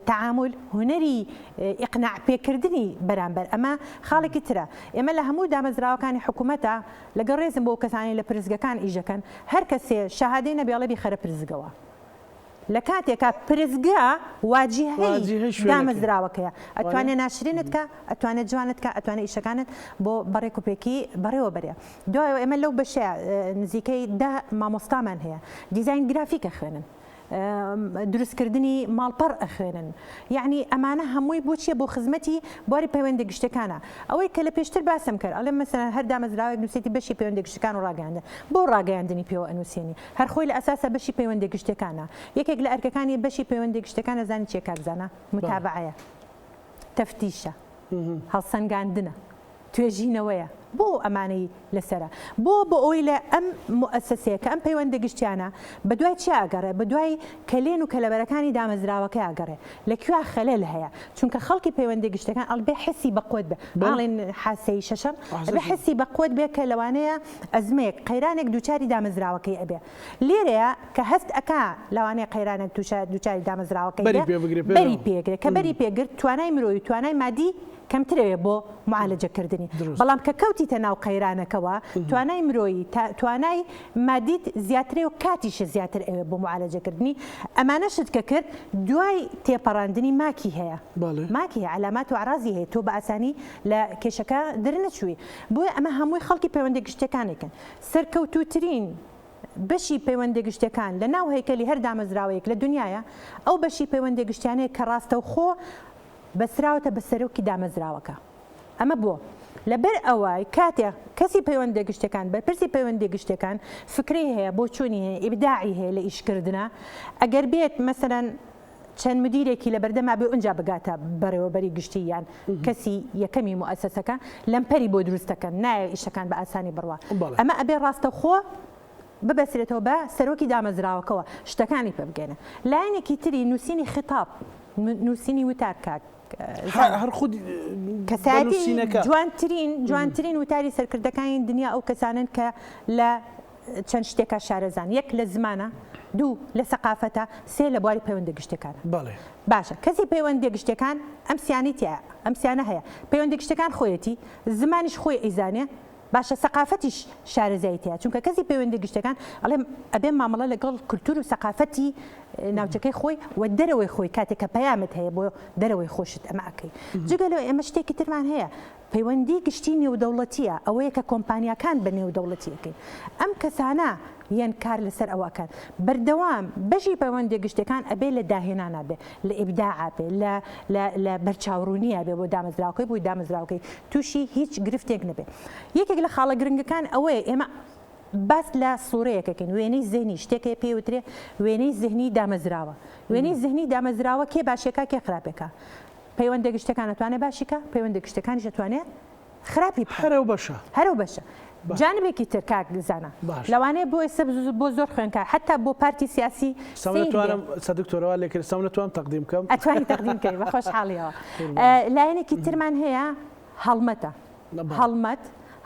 B: تعامل هونەری ئیقناع پێکردنی بەرامبەر ئەمە خاڵێکی ترە ئێمە لە هەموو دامەزراوەکانی حکوومەتە لەگەڵ ڕێزم بۆ کەسانی لە پرزگەکان ئیژەکەن هەر کەسێ شەهادەی نەبێڵەبی خەرە پرزگەوە لە کاتێکە پرزگا واجهەی دامەزراوەکەیە ئەتوانێت ناشرینت کە ئەتوانێت جوانت کە ئەتوانێت ئیشەکانت بۆ بەڕێکوپێکی بەڕێوە بەرێ دوایەوە ئێمە لەو بەشەیە نزیکەی 10 مامۆستامان هەیە دیزاین گرافیکە خوێنن دروستکردنی ماڵپەڕ ئەخوێنن یعنی ئەمانە هەمووی بۆچیە بۆ خزمەتی بواری پەیوەندی گشتەکانە ئەوەی کە لە پێشتر باسم کرد ئەڵێ مەسەلەن هەر دامەزراوێک نووسێتی بەشی پەیوەندی گشتەکان و ڕاگەیاندن بۆ ڕاگەیاندنی پێوە ئەنووسێنی هەر خۆی لە ئەساسە بەشی پەیوەندی گشتەکانە یەکێک لە ئەرکەکانی بەشی پەیوەندی گشتەکانە زانی چیە کارزانە متابعەیە تەفتیشە هەڵسەنگاندنە توێژینەوەیە بۆ ئەمانەی لەسرە بۆ ئەوی لە ئەم مؤسسەیە کە ئەم پەیوەندی گشتیانە بە دوای چی ئاگەڕێ بە دوای کەلێن و کەلەبەرەکانی دامەزراوەکە ئاگەڕێ لەکوێ خەلەل هەیە چونکە خەڵکی پەیوەندی گشتەکان ئەڵبێ حسی بەقوت بێ باڵێن حاسەی شەشەم بێ حسی بەقوت بێ کە لەوانەیە ئەزمەیەک قەیرانێک دووچاری دامەزراوەکەی ئەبێ لێرەیە کە هەست ئەکا لەوانەیە قەیرانێک دووچاری دامەزراوەکەی بەری پێگرێت کە بەری پێگرت توانای مرۆیی توانای مادی کەمترەوێ بۆ معالەجەکردنی بەڵام کە کەوتیتە ناو قەیرانەکەەوە توانای مرۆیی توانای مادیت زیاترێ و کاتیشە زیاتر ئەوێ بۆ معالەجەکردنی ئەمانەشت کە کرد دوای تێپەڕاندنی ماکی هەیە ماکی علامات و عرازی هەیە تۆ بە ئاسانی لە کێشەکە دەرنەچووی بۆیە ئەمە هەمووی خەڵکی پەیوەندی گشتەکانێکن سەرکەوتوترین بەشی پەیوەندی گشتەکان لە ناو هەیکەلی هەر دامەزراوەیەک لە دنیاە ئەو بەشی پەیوەندی گشتیانەیە کە ڕاستە و خۆ بەسراوتە بە سەرۆکی دامەزراوەکە ئەمە بۆ لەبەر ئەوەی کاتێک کەسی پەیوەندی گشتەکان بەرپرسی پەیوەندی گشتەکان فکری هەیە بۆ چوونی هەیە ئیبداعی هەیە لە ئیشکردنە ئەگەر بێت مەسەلەن چەند مدیرێکی لە بەردەما بێ ئەنجا بگاتە بەڕێوەبەری گشتی یان کەسی یەکەمی مؤسسەکە لەمپەری بۆ دروستەکەن نایە ئیشەکان بە ئاسانی بڕوا ئەمە ئەبێ ڕاستە خۆ ببەسرێتەوە بە سەرۆکی دامەزراوەکەەوە شتەکانی پێ بگەنە لایەنێکی تری نووسینی خطاب نووسینی وتار کات
A: هەر خود
B: کەساتی جوانترین وتاری سەرکردەکانی دنیا ئەو کەسانن کە لە چەند شتێکە شارەزان، یەک لە زمانە، دوو لە سەقافەتە، سێ لە بواری پەیوەندە گشتەکانە. باشە کەسی پەیوەندە گشتەکان ئەم سیانیتە ئەم سیانە هەیە، پەیوەندە گشتەکان خۆیەتی، زمانیش خۆی ئیزانێ، باشە سەقافەتیش شارەزاییتەیە، چونکە کەسی پەیوەندە گشتەکان ئەڵێم ئەبێ مامەڵە لەگەڵ کولتور و سەقافەتی ناوچەکەی خۆی و دەرەوەی خۆی کاتێک کە پەیامت هەیە بۆ دەرەوەی خۆشت ئەمە ئەەکەی. جگەلەوە ئێمە شتێکی ترمان هەیە، پەیوەندی گشتی نێودەوڵەتیە، ئەوەیە کە کۆمپانیاکان بە نێودەوڵەتیەکەین. ئەم کەسانە یان کار لەسەر ئەوەکان بەردەوام بەشی پەیوەندی گشتەکان ئەبێ لە داهێنانە بێ، لە ئیبداع بێ، لە بەرچاوڕوونیە بێ بۆ دامەزراوەکەی بۆی دامەزراوەکەی تووشی هیچ گرفتێک نەبێ. یەکێک لە خاڵە گرنگەکان ئەوەیە ئێمە باس لە سوورەیەکەکەین، وێنەی زێنی شتێکی پێوترێ وێنەی زهنی دامەزراوە. وێنەی زهنی دامەزراوە کێ باشێکە کێ خراپێکە. پەیوەندە گشتەکان ئەتوانێت باشیکە، پەیوەندە گشتەکانیش دەتوانێت خراپی
A: هەرەو بەشە
B: هەرەو بەشە. جانبێکی تر کاک گزانە لەوانەیە بۆ ئێستا بۆ زۆر خوێنکار حتا بۆ پارتی سیاسی
A: سەمەتوانم دکتۆرەوە لێکرد سەمەتوانم تەقدیم بکەم،
B: ئەتوانی تەقدیمکەی بە خۆشحاڵیەوە. لایەنێکی ترمان هەیە هەڵمەتە،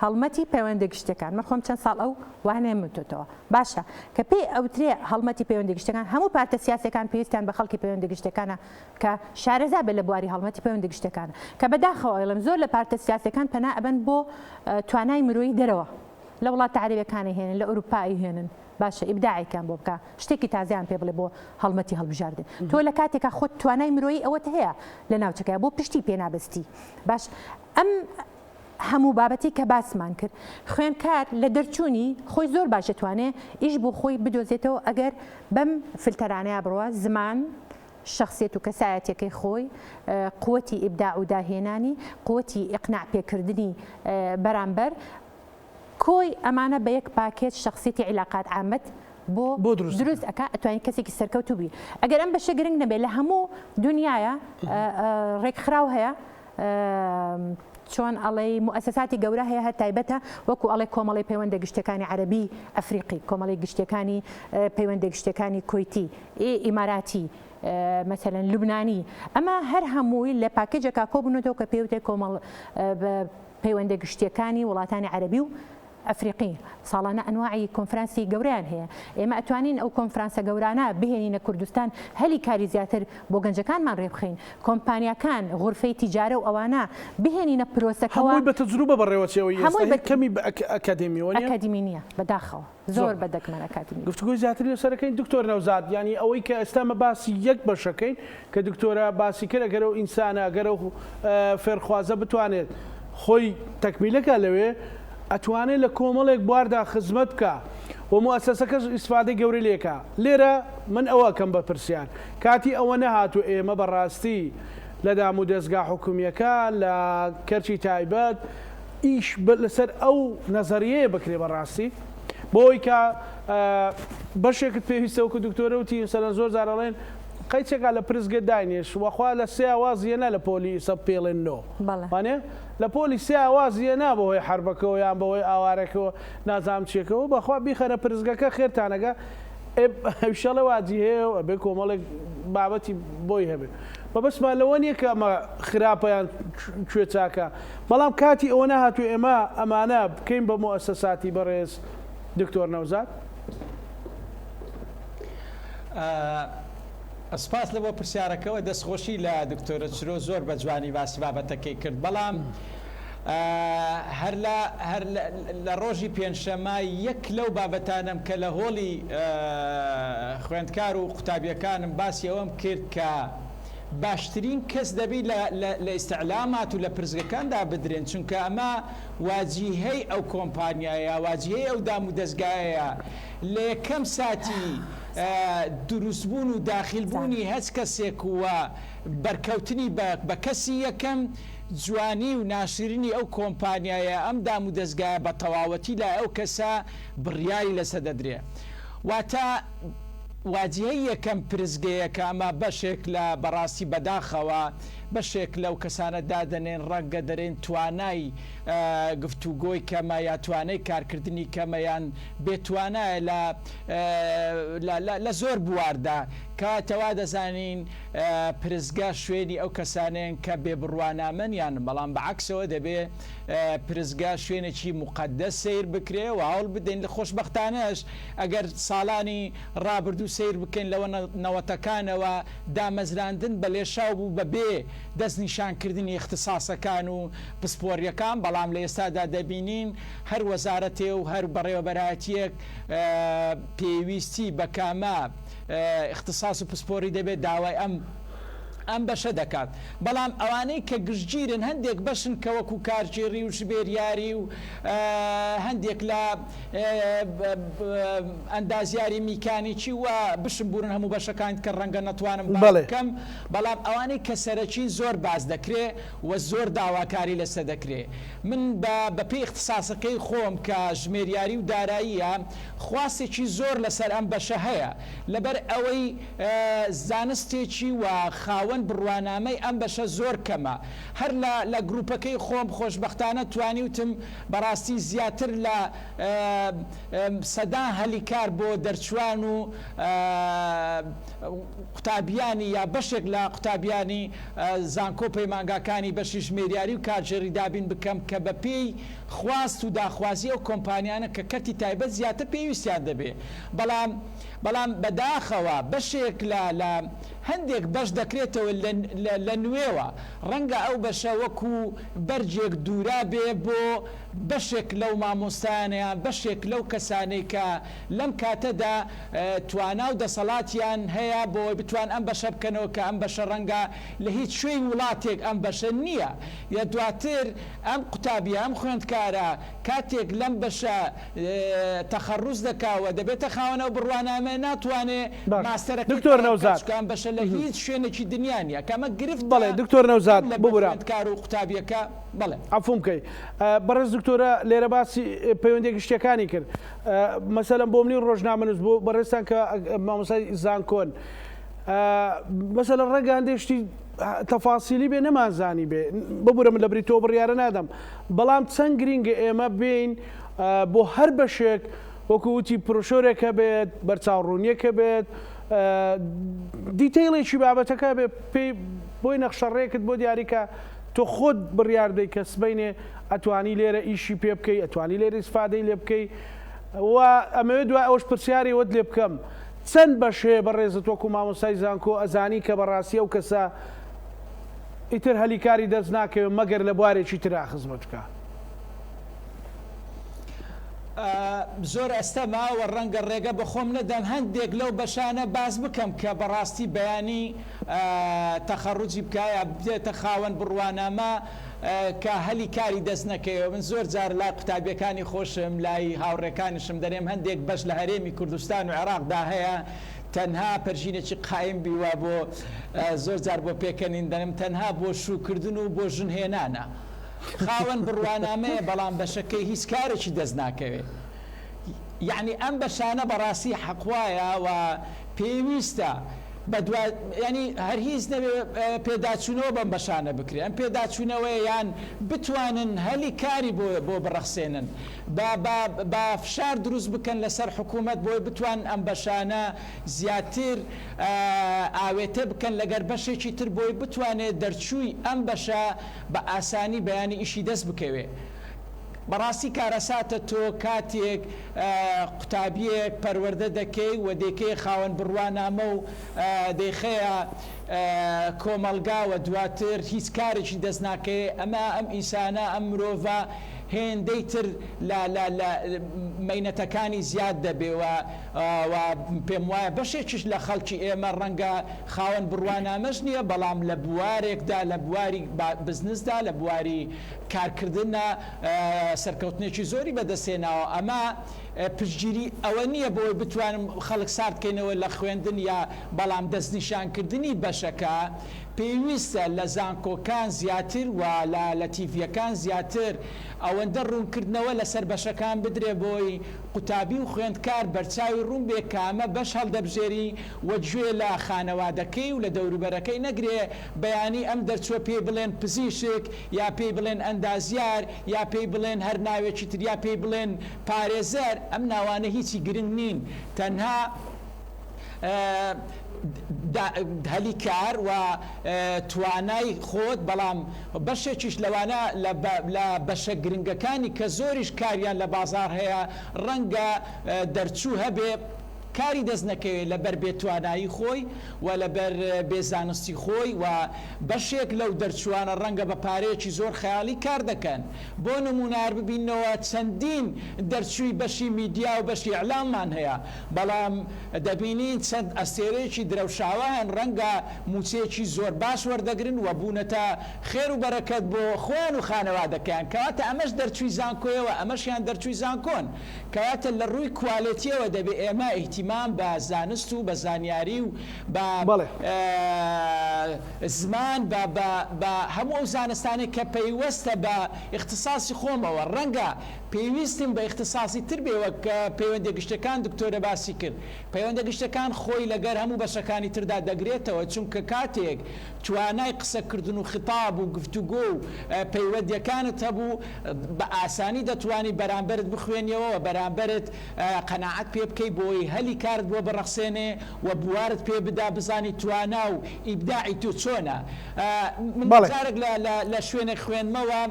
B: هەڵمەتی پەیوەندە گشتەکان. من خۆم چەند ساڵ ئەو وانەیە متۆتەوە باشە کە پێی ئەوترێ هەڵمەتی پەیوەندە گشتەکان، هەموو پارتە سیاسەکان پێویستیان بە خەڵکی پەیوەندە گشتەکانە کە شارەزا بێت لە بواری هەڵمەتی پەیوەندە گشتەکانە، کە بەداخەوە ئەڵێم زۆر لە پارتە سیاسەکان پەنا ئەبەن بۆ توانای مرۆیی دەرەوە، لە وڵاتە عەرەبیەکانی هێنن، لە ئەوروپایی هێنن، باشە ئیبداعیان بۆ بکە، شتێکی تازیان پێ بڵێ بۆ هەڵمەتی هەڵبژاردن. تۆ لە کاتێکە خۆت توانای مرۆیی ئەوەت هەیە لە ناوچەکە بۆ پشتی پێنابستی. باش ئەم هەموو بابەتی کە باسمان کرد، خوێنکار لە دەرچوونی خۆی زۆر باش دەتوانێت ئیش بۆ خۆی بدۆزێتەوە ئەگەر بەم فلتەرانەیە بڕوە، زمان، شخصیت و کەسایەتەکەی خۆی، قووەتی ئیبداع و داهێنانی، قووەتی ئیقناع پێکردنی بەرامبەر کۆی ئەمانە بە یەک پاکێت شخصیتی عیلاقات عامەت بۆ دروست ئەکا ئەتوانین کەسێکی سەرکەوتوو بی. ئەگەر ئەم بەشە گرنگ نەبێت لە هەموو دنیاە ڕێکخراو هەیە، چۆن ئەڵێ موسساتی گەورە هەیە هەر تایبەتە وەکو ئەڵێ کۆمەڵی پەیوەندە گشتەکانی عەرەبی ئەفریقی، کۆمەڵی گشتەکانی پەیوەندە گشتەکانی کۆیتی، ئیماراتی، مثلا لوبنانی، ئەمە هەر هەمووی لە پاکێجێکا کۆبوونەوە کە پێوتێ کۆمەڵ پەیوەندە گشتیەکانی وڵاتانی عەرەبی و ئەفریقی. ساڵانە ئەنواعی کۆنفرانسی گەوریان هەیە، ئێمە ئەتوانین ئەو کۆنفرانسە گەورانە بهێنینە کوردستان، هەلی کاری زیاتر بۆ گەنجەکانمان ڕێبخین، کۆمپانیاکان، غورفەی تیجارە و ئەوانە بهێنینە پرۆسەکەەوە،
A: هەمووی بە تەجروبە بەڕێوەچەوەی کەمی
B: ئەکادیمی نیە بەداخەوە زۆر بەدەکمەن ئەکادیمی.
A: گفتگوی زیاتر لەسەرەکەین دکتۆر نەوزاد، ینی ئەوەی کە ئێستامە باسی یەک بەشەکەین کە دکتۆرە باسی کرد، ئەگەرە و ئینسانە گەرە و فێرخوازە بتوانێت خۆی تەکمیلەکە لەوێ ئەتوانێت لە کۆمەڵێک بواردا خزمەت بکە و موسسەکەش ئیسفادەی گەورەی لێکە. لێرە من ئەوە کەم بە پرسیان کاتی ئەوە نەهاتو ئێمە بەڕاستی لە دام و دەستگا حکومیەکە لە کەرچی تایبەت ئیش لەسەر ئەو نەزەریەیە بکرێ بەڕاستی بۆی کە بەشێکت پێویستەوەکو دکتۆرەوتی سەرەن زۆر زارەڵێن قەیچێکا لە پرزگە داینێش وەخوا لە سێ ئاوازیەنە لە پۆلیسە پێڵێنەوە وانێ لە پۆلی سێ ئاوازیە نا بەهۆی حربەکەەوە یان بەهۆی ئاوارەکەەوە نازام چیەکەەوە بەخوا بیخەرە پرزگەکە خێرتانەگە هەوشەڵە واجی هەیە و ئەبێ کۆمەڵێک بابەتی بۆی هەبێت بەبەسمان لەوە نییە کە ئەمە خراپەیان کوێ چاکە، بەڵام کاتی ئەوە نەهاتو ئێمە ئەمانە بکەین بە موسساتی بەڕێز دکتۆر نەوزاد.
C: سپاس لە بۆ پرسیارەکەەوە دەستخۆشی لە دکتۆرە چرۆ زۆر بە جوانی باسی بابەتەکەی کرد، بەڵام هەر لە ڕۆژی پێنجشەمە یەک لەو بابەتانم کە لە هۆڵی خوێندکار و قوتابیەکانم باسی ئەوەم کرد کە باشترین کەس دەبی لە ئیستعلامات و لە پرزگەکاندا بدرێن، چونکە ئەمە واجیهەی ئەو کۆمپانیایە، واجیهەی ئەو دام و دەستگایە لە یەکەم ساتی دروستبوون و داخلبوونی هەچ کەسێک وە بەرکەوتنی بە کەسی یەکەم جوانی و ناشرینی ئەو کۆمپانیایە ئەم دام و دەستگایە بە تەواوەتی لای ئەو کەسە بڕیاری لەسەر دەدرێ. واتە واجهەی یەکەم پرزگەیە کە ئەمە بەشێک لە بەڕاستی بەداخەوە بەشێک لەو کەسانە دادەنێن ڕەنگە دەرێن توانای گفتوگۆی کەمە یا توانای کارکردنی کەمەیان بێتوانایە لە زۆر بواردا کاتەوا دەزانین پرزگا شوێنی ئەو کەسانێن کە بێ بڕوانامەنیان بەڵام بەعکسەوە دەبێ پرزگا شوێنێکی مقدس سیر بکرێ و هەوڵ بدەین لە خۆشبەختانەش ئەگەر ساڵانی ڕابردوو سیر بکەین لەوە نەوەتەکانەوە دامەزراندن بە لێشاو بوو بەبێ دەست نیشانکردنی اختصاسەکان و پسپۆریەکان بەڵام لە ئێستادا دەبینین هەر وەزارەتێ و هەر بەڕێوەبەرایەتیەک پێویستی بە کامە اختصاص و پسپۆری دەبێت داوای ئەم بەشە دەکات بەڵام ئەوانەی کە گشتگیرن هەندێک بەشن کە وەکو کارچێری و ژبێریاری و هەندێک لە ئەندازیاری میکانیکی وە بشم بوون هەموو بەشەکان کە ڕەنگە نەتوانم بکەم بەڵام ئەوانەی کە سەرەکی زۆر باز دەکرێ و زۆر داواکاری لەسەر دەکرێ من بەپێی اختصاسەکەی خۆم کە ژمێریاری و داراییە خواستێکی زۆر لەسەر ئەم بەشە هەیە لەبەر ئەوەی زانستێکی و خاوەن بڕوانامەی ئەم بەشە زۆر کەمە هەر لە گروپەکەی خۆم خۆشبەختانە توانیوتم بەڕاستی زیاتر لە سەدا هەلیکار بۆ دەرچوان و قوتابیانی یا بەشێک لە قوتابیانی زانکۆ پەیمانگاکانی بەشی ژمێریاری و کارژێری دابین بکەم کە بە پێی خواست و داخوازی ئەو کۆمپانیانە کە کەتی تایبەت زیاتر پێویستیان دەبێ بەڵام بەداخەوە بەشێک لە هەندێک بەش دەکرێتەوە لە نوێوە ڕەنگە ئەو بەشە وەکو بەرجێک دوورا بێ بۆ بەشێک لەو مامۆستایانیان بەشێک لەو کەسانەی کە لەم کاتەدا توانا و دەسەڵاتیان هەیە بۆی بتوان ئەم بەشە بکەنەوە کە ئەم بەشە ڕەنگە لە هیچ شوێی وڵاتێک ئەم بەشە نییە یا دواتر ئەم قوتابیە ئەم خوێندکارە کاتێک لەم بەشە تەخەڕوز دەکاوە دەبێتە خاوەنەوە بڕوانامە ناتوانێت ماستەرەکەی
A: دکتۆر نەوزاد
C: بەشە لە هیچ شوێنێکی دنیاە کەمە گرفت
A: بەڵێ دکتۆر نەوزاد ببوورە
C: کار و قوتابیەکە بڵێ
A: عفوم بکەی بەڕێز دکتۆرە لێرە باسی پەیوەندێکی شتەکانی کرد مەسەلەن بۆ منی ڕۆژنامەنووس بۆ بەڕێستان کە مامۆسای زانکۆن مەسەلەن ڕێگە هەندێک شتی تەفاسیلی بێ نەمازانی بێ ببوورە من لە بری تۆ بڕیارە نادەم بەڵام چەند گرینگە ئێمە بین بۆ هەر بەشێک وەکو وتی پرۆشۆرێکە بێت بەرچاوڕوونیەکە بێت دیتەیڵێکی بابەتەکە بێ پێی بۆی نەخشەڕێکت بۆ دیاریکە تۆ خۆت بڕیاردەی کە سبەینێ ئەتوانی لێرە ئیشی پێ بکەی ئەتوانی لێرە ئیسفادەی لێ بکەی و ئەمەوێت دوای ئەوش پرسیاری وەت لێ بکەم چەند بەشێ بەڕێزت وەکو مامۆسای زانکۆ ئەزانی کە بەڕاستی ئەو کەسە ئیتر هەلیکاری دەست ناکەوێت مەگەر لە بوارێکی ترا خزمەت بکە
C: زۆر ئەستەما و ڕەنگە ڕێگە بەخۆم نەدەم هەندێک لەو بەشانە باز بکەم کە بەڕاستی بەیانی تەخەڕوجی بکایە بێتە خاوەن بڕوانامە کە هەلی کاری دەست نەکەوە من زۆر جار لای قوتابیەکانی خۆشم لای هاوڕێکانیشم دەرێم هەندێک بەش لە هەرێمی کوردستان و عێراقدا هەیە تەنها پەرژینێکی قایم بیوە بۆ زۆر جار بۆ پێکەنین دەنم تەنها بۆ شوکردن و بۆ ژنهێنانە خاوەن بڕوانامەیە بەڵام بەشەکەی هیچ کارێکی دەست ناکەوێت یعنی ئەم بەشانە بەڕاستی حەقوایە و پێویستە ینی هەر هیچ پێداچوونەوە بەم بەشانە بکرێن ئەم پێداچوونەوەی یان بتوانن هەلی کاری بۆ بڕەخسێنن با فشار دروست بکەن لەسەر حکوومەت بۆی بتوان ئەم بەشانە زیاتر ئاوێتە بکەن لەگەر بەشێکی تر بۆی بتوانێت دەرچووی ئەم بەشە بە ئاسانی بەیانی ئیشی دەست بکەوێ بەڕاستی کارەساتە تۆ کاتێک قوتابیەک پەروەردە دەکەی و دەکەی خاوەن بڕوانامە و دەیخەیە کۆمەلگا و دواتر هیچ کارێکی دەست ناکەی ئەمە ئەم ئینسانە ئەم مرۆڤە هێندەی تر لە مەینەتەکانی زیاد دەبێ و پێم وایە بەشێکیش لە خەڵکی ئێمە ڕەنگە خاوەن بڕوانامەش نییە بەڵام لە بوارێکدا لە بواری بزنسدا لە بواری کارکردنە سەرکەوتنێکی زۆری بەدەستێناوە ئەمە پشتگیری ئەوە نییە بۆی بتوانم خەڵک ساردکەینەوە لە خوێندن یا بەڵام دەستنیشانکردنی بەشەکە پێویستە لە زانکۆکان زیاتر و لە تیڤیەکان زیاتر ئەوەندە ڕوونکردنەوە لەسەر بەشەکان بدرێ بۆی قوتابی و خوێندکار بەرچاوی ڕوون بێ کامە بەش هەڵدەبژێری وەگوێ لە خانەوادەکەی و لە دەوروبەرەکەی نەگرێ بەیانی ئەم دەرچوە پێی بڵێن پزیشک یا پێی بڵێن ئەندازیار یا پێی بڵێن هەر ناوێکی تر یا پێی بڵێن پارێزەر ئەم ناوانە هیچی گرنگ نین تەنها هەلی کار و توانای خۆت بەڵام بەشێکیش لەوانە لە بەشە گرنگەکانی کە زۆریش کاریان لە بازار هەیە ڕەنگە دەرچوو هەبێ کاری دەست نەکەوێت لەبەر بێتوانایی خۆی و لەبەر بێزانستی خۆی و بەشێک لەو دەرچوانە ڕەنگە بە پارەیەکی زۆر خەیاڵی کار دەکەن بۆ نمونار ببینەوە چەندین دەرچووی بەشی میدیا و بەشی ئەعلاممان هەیە بەڵام دەبینین چەند ئەستێرەیەکی درەوشاوان ڕەنگە موچەیەکی زۆر باش وەردەگرن و بوونەتە خێر و بەرەکەت بۆ خۆیان و خانەوادەکەیان کەواتە ئەمەش دەرچووی زانکۆیەوە ئەمەشیان دەرچووی زانکۆن کەواتە لە ڕووی کوالێتیەوە دەبێ ئێمە ئیهتیمام بە زانست و بە زانیاری و بە زمان بە هەموو ئەو زانستانی کە پەیوەستە بە اختصاصی خۆمەوە ڕەنگە پێویستم بە اختصاصی تر بێوە کە پەیوەندە گشتەکان دکتۆرە باسی کرد پەیوەندە گشتەکان خۆی لەگەر هەموو بەشەکانی تردا دەگرێتەوە چونکە کاتێک توانای قسەکردن و خطاب و گفتوگۆ و پەیوەندیەکانت هەبوو بە ئاسانی دەتوانی بەرامبەرت بخوێنیەوە و بەرامبەرت قەناعەت پێ بکەی بۆی هەلی کارت بۆ بڕەخسێنێ و بوارت پێ بدا بزانی توانا و ئیبداعی تو چۆنە من جارێک لە شوێنێک خوێنمەوە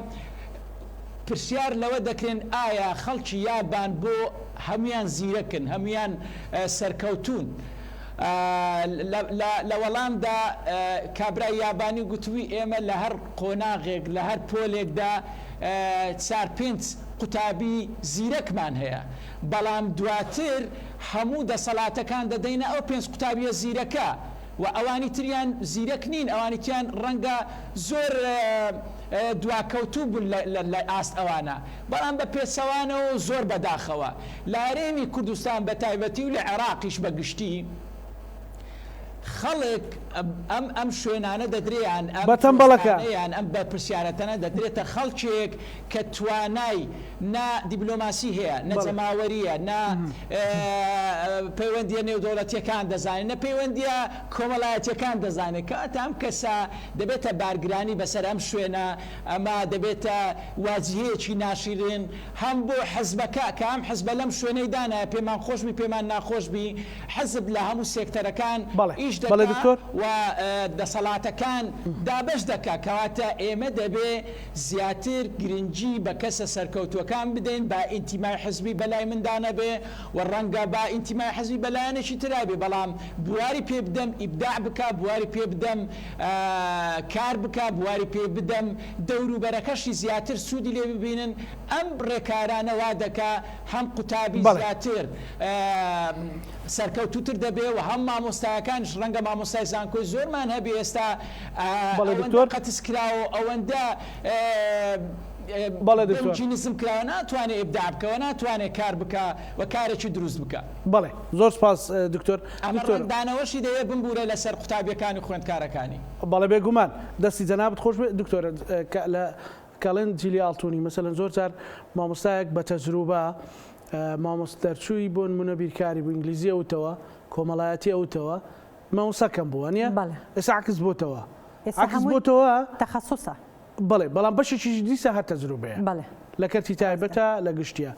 C: پرسیار لەوە دەکرێن ئایا خەڵکی یابان بۆ هەمویان زیرەکن هەمویان سەرکەوتون لە وەڵامدا کابرای یابانی گوتووی ئێمە لە هەر قۆناغێک لە هەر پۆلێکدا 4-5 قوتابی زیرەکمان هەیە بەڵام دواتر هەموو دەسەڵاتەکان دەدەینە ئەو 5 قوتابیە زیرەکە و ئەوانی تریان زیرەک نین ئەوانی تیان ڕەنگە زۆر دواکەوتوو بوون لە ئاست ئەوانە بەڵام بە پێچەوانەوە زۆر بەداخەوە لە هەرێمی کوردستان بە تایبەتی و لە عێراقیش بەگشتی خەڵک ئەم شوێنانە دەدرێیان
A: بەتەنبەڵەکەیان
C: ئەم بە پرسیارەتەنە دەدرێتە خەڵکێک کە توانای نا دیبلۆماسی هەیە نەجەماوەریە نا پەیوەندیە نێودەوڵەتیەکان دەزانێت نە پەیوەندیە کۆمەڵایەتیەکان دەزانێت کەواتە ئەم کەسە دەبێتە بارگرانی بەسەر ئەم شوێنە ئەمە دەبێتە واجهەیەکی ناشرین هەم بۆ حەزبەکە کە ئەم حەزبە لەم شوێنەی دانایە پێمان خۆشبی پێمان ناخۆشبی حەزب لە هەموو سێکتەرەکان ئیش دەکات و دەسەڵاتەکان دابش دەکات کەواتە ئێمە دەبێ زیاتر گرنگی بە کەسە سەرکەوتوەکان بدەین با ئینتیمای حزبی بەلای مندانە بێ و ڕەنگە با ئینتیمای حزبی بەلایەنێکی ترابێ بەڵام بواری پێ بدەم ئیبداع بکە بواری پێ بدەم کار بکە بواری پێ بدەم دەوروبەرەکەشی زیاتر سوودی لێ ببینن ئەم ڕێکارانە وا دەکا هەم قوتابی زیاتر سەرکەوتوتر دەبێ و هەم مامۆستایەکانش ڕەنگە مامۆستای زانکۆی زۆرمان هەبێ ئێستا ئەوەندە قەتسکراوە ئەوەندە جینیزم کراوە ناتوانێت ئیبداع بکەوە ناتوانێت کار بکە و کارێکی دروست بکە
A: بەڵێ زۆر سپاس دکتۆر
C: دانەوەشی دەوێت بمبورە لەسەر قوتابیەکانی خوێندکارەکانی
A: بەڵێ بێگومان دەستی جەنابەت خۆش بێت دکتۆر لە کەڵێن جیلی ئاڵتوونی مەسەلەن زۆر جار مامۆستایەک بە تەجروبە مامۆستەرچووی بۆ نمونە بیرکاری بوو ئینگلیزی ئەوتەوە کۆمەڵایەتی ئەوتەوە مامۆساکەم بووە نیە ئێستا عکس بۆتەوە عکس بۆتەوە
B: تەخەسوسە
A: بەڵێ بەڵام بەشێکی دیسە هەر تەجروبەیە لە کەرتی تایبەتە لە گشتیە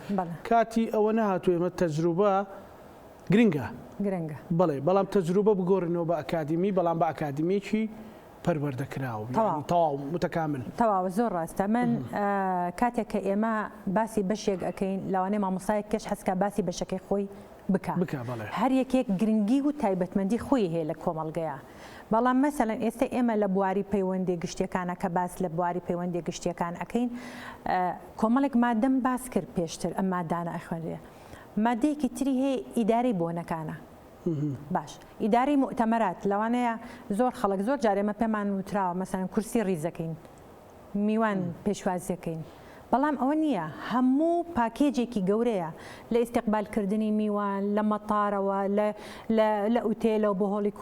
A: کاتی ئەوە نەهاتوو ئێمە تەجروبە گرنگە بەڵێ بەڵام تەجروبە بگۆڕنەوە بە ئەکادمی بەڵام بە ئەکادمیێکی پەروەردەکراوە تەواو متەکامل
B: تەواو زۆر ڕاستە من کاتێک کە ئێمە باسی بەشێک ئەەکەین لەوانەیە مامۆستایەک کەش هەسکا باسی بەشەکەی خۆی بکە هەر یەکێک گرنگی و تایبەتمەندی خۆی هەیە لە کۆمەڵگەیە بەڵام مەسەلەن ئێستا ئێمە لە بواری پەیوەندی گشتیەکانە کە باس لە بواری پەیوەندی گشتیەکان ئەەکەین کۆمەڵێک مادەم باس کرد پێشتر ئەم مادانە ئەخوێنرێ مادەیەکی تری هەیە ئیدارەی بۆنەکانە باش ئیداری مؤتەمەرات لەوانەیە زۆر خەڵک زۆر جارێمە پێمان وتراوە مەسەلەن کورسی ڕیزەکەین میوان پێشوازیەکەین بەڵام ئەوە نییە هەموو پاکێجێکی گەورەیە لە ئیستقبالکردنی میوان لە مەتارەوە لە ئوتێلە و بۆ هۆڵی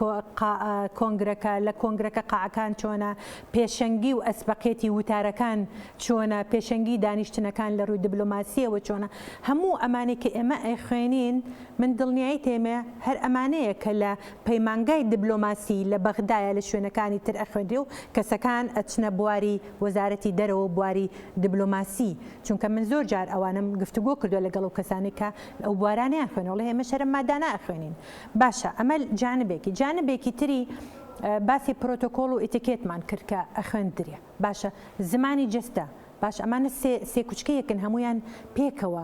B: کۆنگرەکە لە کۆنگرەکە قاعەکان چۆنە پێشەنگی و ئەسبەقێتی وتارەکان چۆنە پێشەنگی دانیشتنەکان لە ڕووی دیبلۆماسیەوە چۆنە هەموو ئەمانەی کە ئێمە ئەیخوێنین من دڵنیایی تێمێ هەر ئەمانەیە کە لە پەیمانگای دیبلۆماسی لە بەغدایە لە شوێنەکانی تر ئەخوێنرێ و کەسەکان ئەچنە بواری وەزارەتی دەرەوە بواری دیبلۆماسی چونکە من زۆر جار ئەوانم گفتوگۆ کردو لەگەڵ و کەسانی کە ئەو بوارانیان خوێنەوە ئێمە شەرم مادانە ئەخوێنین باشە ئەمە جانبێکی تری باسی پرۆتۆکۆڵ و ئیتیکێتمان کرد کە ئەخوێندرێ باشە زمانی جستە باش ئەمانە سێ کوچکەیەکن هەمویان پێکەوە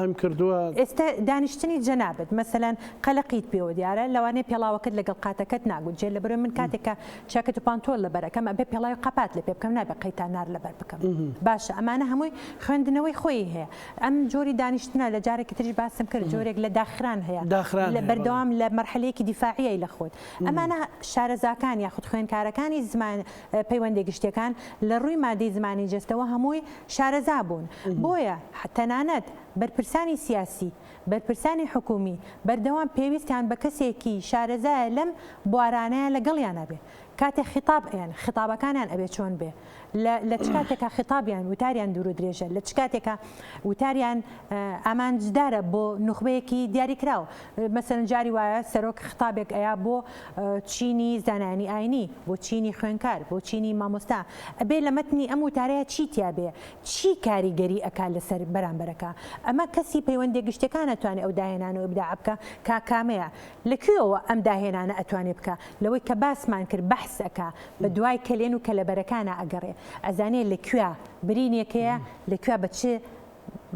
A: هەم کردووە
B: ئێستا دانیشتنی جەنابەت مەسەلەن قەلەقیت پێوە دیارە لەوانەیە پێڵاوەکەت لەگەڵ قاتەکەت ناگوت جێ لە بەرە من کاتێکە چاکەت و پانتۆل لە بەرەکەم ئەبێ پێڵاوی قەپات لە پێ بکەم نابێ قەیتانار لەبەر بکەم باشە ئەمانە هەمووی خوێندنەوەی خۆی هەیە ئەم جۆری دانیشتنە لە جارێکی تریش باسم کرد جۆرێک لە داخران هەیە لە بەردەوام لە مەرحەلەیەکی دیفاعیە لە خۆت ئەمانە شارەزاکان یاخود خوێندکارەکانی زمان پەیوەندی گشتەکان لە ڕووی مادەی زمانی جستەوە هەمووی شارەزا بوون بۆیە تەنانەت بەرپرسانی سیاسی بەرپرسانی حکومی بەردەوام پێویستیان بە کەسێکی شارەزایە لەم بوارانەیە لەگەڵیانە بێ کاتێک خطابەکانیان ئەبێ چۆن بێ لە چ کاتێکە خطابیان وتاریان دوور و درێژە لە چ کاتێکە وتاریان ئامانجدارە بۆ نوخبەیەکی دیاریکراوە مەسەرەن جاری وایە سەرۆک خطابێک ئەیا بۆ چینی زانانی ئاینی بۆ چینی خوێنکار بۆ چینی مامۆستا ئەبێ لە مەتنی ئەم وتارەیە چیتیا بێ چی کاریگەری ئەکا لەسەر بەرامبەرەکە ئەمە کەسی پەیوەندی گشتەکان ئەتوانێت ئەو داهێنانەوە ئبداع بکە کامەیە لەکوێوە ئەم داهێنانە ئەتوانێت بکە لەوەی کە باسمان کرد بەحس ئەکا بە دوای کەلێن و کەلەبەرەکانە ئەگەڕێ ئەزانێت لەکوێ برینێکەیە لەکوێ بە چ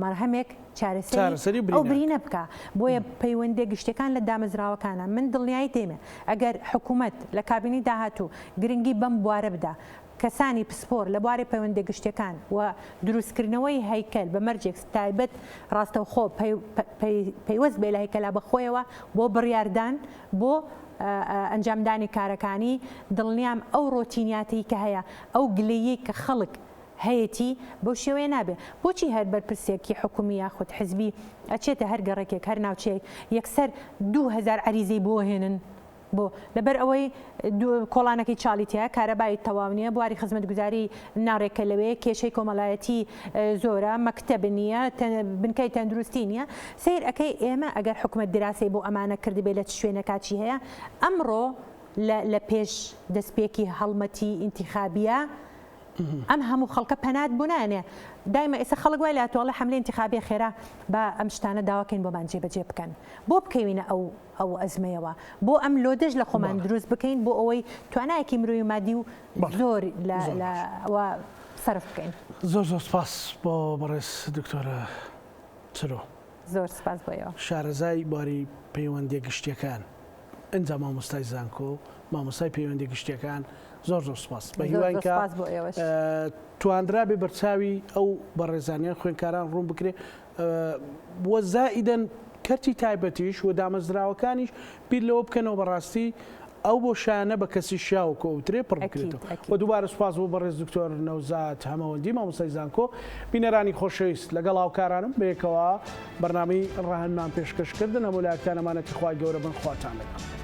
B: مەرهەمێک چارەسەری ئەو برینە بکە بۆیە پەیوەندی گشتەکان لە دامەزراوەکانە من دڵنیایی تێمێ ئەگەر حکوومەت لە کابینی داهاتوو گرنگی بەم بوارە بدا کەسانی پسپۆر لە بواری پەیوەندی گشتەکان و دروستکردنەوەی هەیکەل بە مەرجێک تایبەت ڕاستەوخۆ پەیوەست بێ لە هەیکەلا بەخۆیەوە بۆ بڕیاردان بۆ ئەنجامدانی کارەکانی دڵنیام ئەو ڕۆتینیاتی کە هەیە ئەو گلەیی کە خەڵک هەیەی بەو شێوەیە نابێت بۆچی هەر بەرپرسێکی حکومی یاخود حزبی ئەچێتە هەر گەڕێکێک هەر ناوچەیەک یەکسەر 2000 عریزەی بۆ هێنن بۆ لەبەر ئەوەی کۆڵانەکەی چاڵیتە کارەبای تەواو نییە بواری خزمەتگوزاری ناڕێکە لەوێ کێشەی کۆمەڵایەتی زۆرە مەکتەب نییە بنکەی تەندروستی نییە سیر ئەەکەی ئێمە ئەگەر حکومەت دراسی بۆ ئەمانە کردبێت لە شوێنە کاچی هەیە ئەمڕۆ لە پێش دەستپێکی هەڵمەتی ئینتیخابیە ئەم هەموو خەڵکە پەنات بوونانێ دایمە ئێستا خەڵک وای لە تۆڵە حملەی ئینتیخابی خێرا بە ئەم شتانە داواکەین بۆمان جێبەجێ بکەن بۆ بکەوینە ئەو ئەزمەیەوە بۆ ئەم لۆدەژ لە خۆمان دروست بکەین بۆ ئەوەی توانایەکی مرۆی مادی و زۆر لەوە سەرف بکەین
A: زۆر سپاس بۆ بەڕێز دکتۆرە چرۆ
B: زۆر سپاس بۆیەوە
A: شارەزای بواری پەیوەندی گشتیەکان ئەنجا مامۆستای زانکۆ مامۆستای پەیوەندی گشتیەکان زۆر سپاس بە هیوای کە توانرا بێ بەرچاوی ئەو بەڕێزانیان خوێنکاران ڕوون بکرێ بۆ زائیدەن کەرتی تایبەتیش و دامەزراوەکانیش بیر لەوە بکەنەوە بەڕاستی ئەو بۆ شانە بە کەسی شاو کۆوترێ پڕ بکرێتەوە و دووبارە سوپاس بۆ بەڕێز دکتۆر نەوزاد هەمەوەندی مامۆستای زانکۆ بینەرانی خۆشەویست لەگەڵ هاوکارانم بەیەکەوە بەرنامەی ڕاهەنمان پێشکەشکردن هەموو لایەکتانەمانەتی خوای گەورە بن خواتان لەگەڵ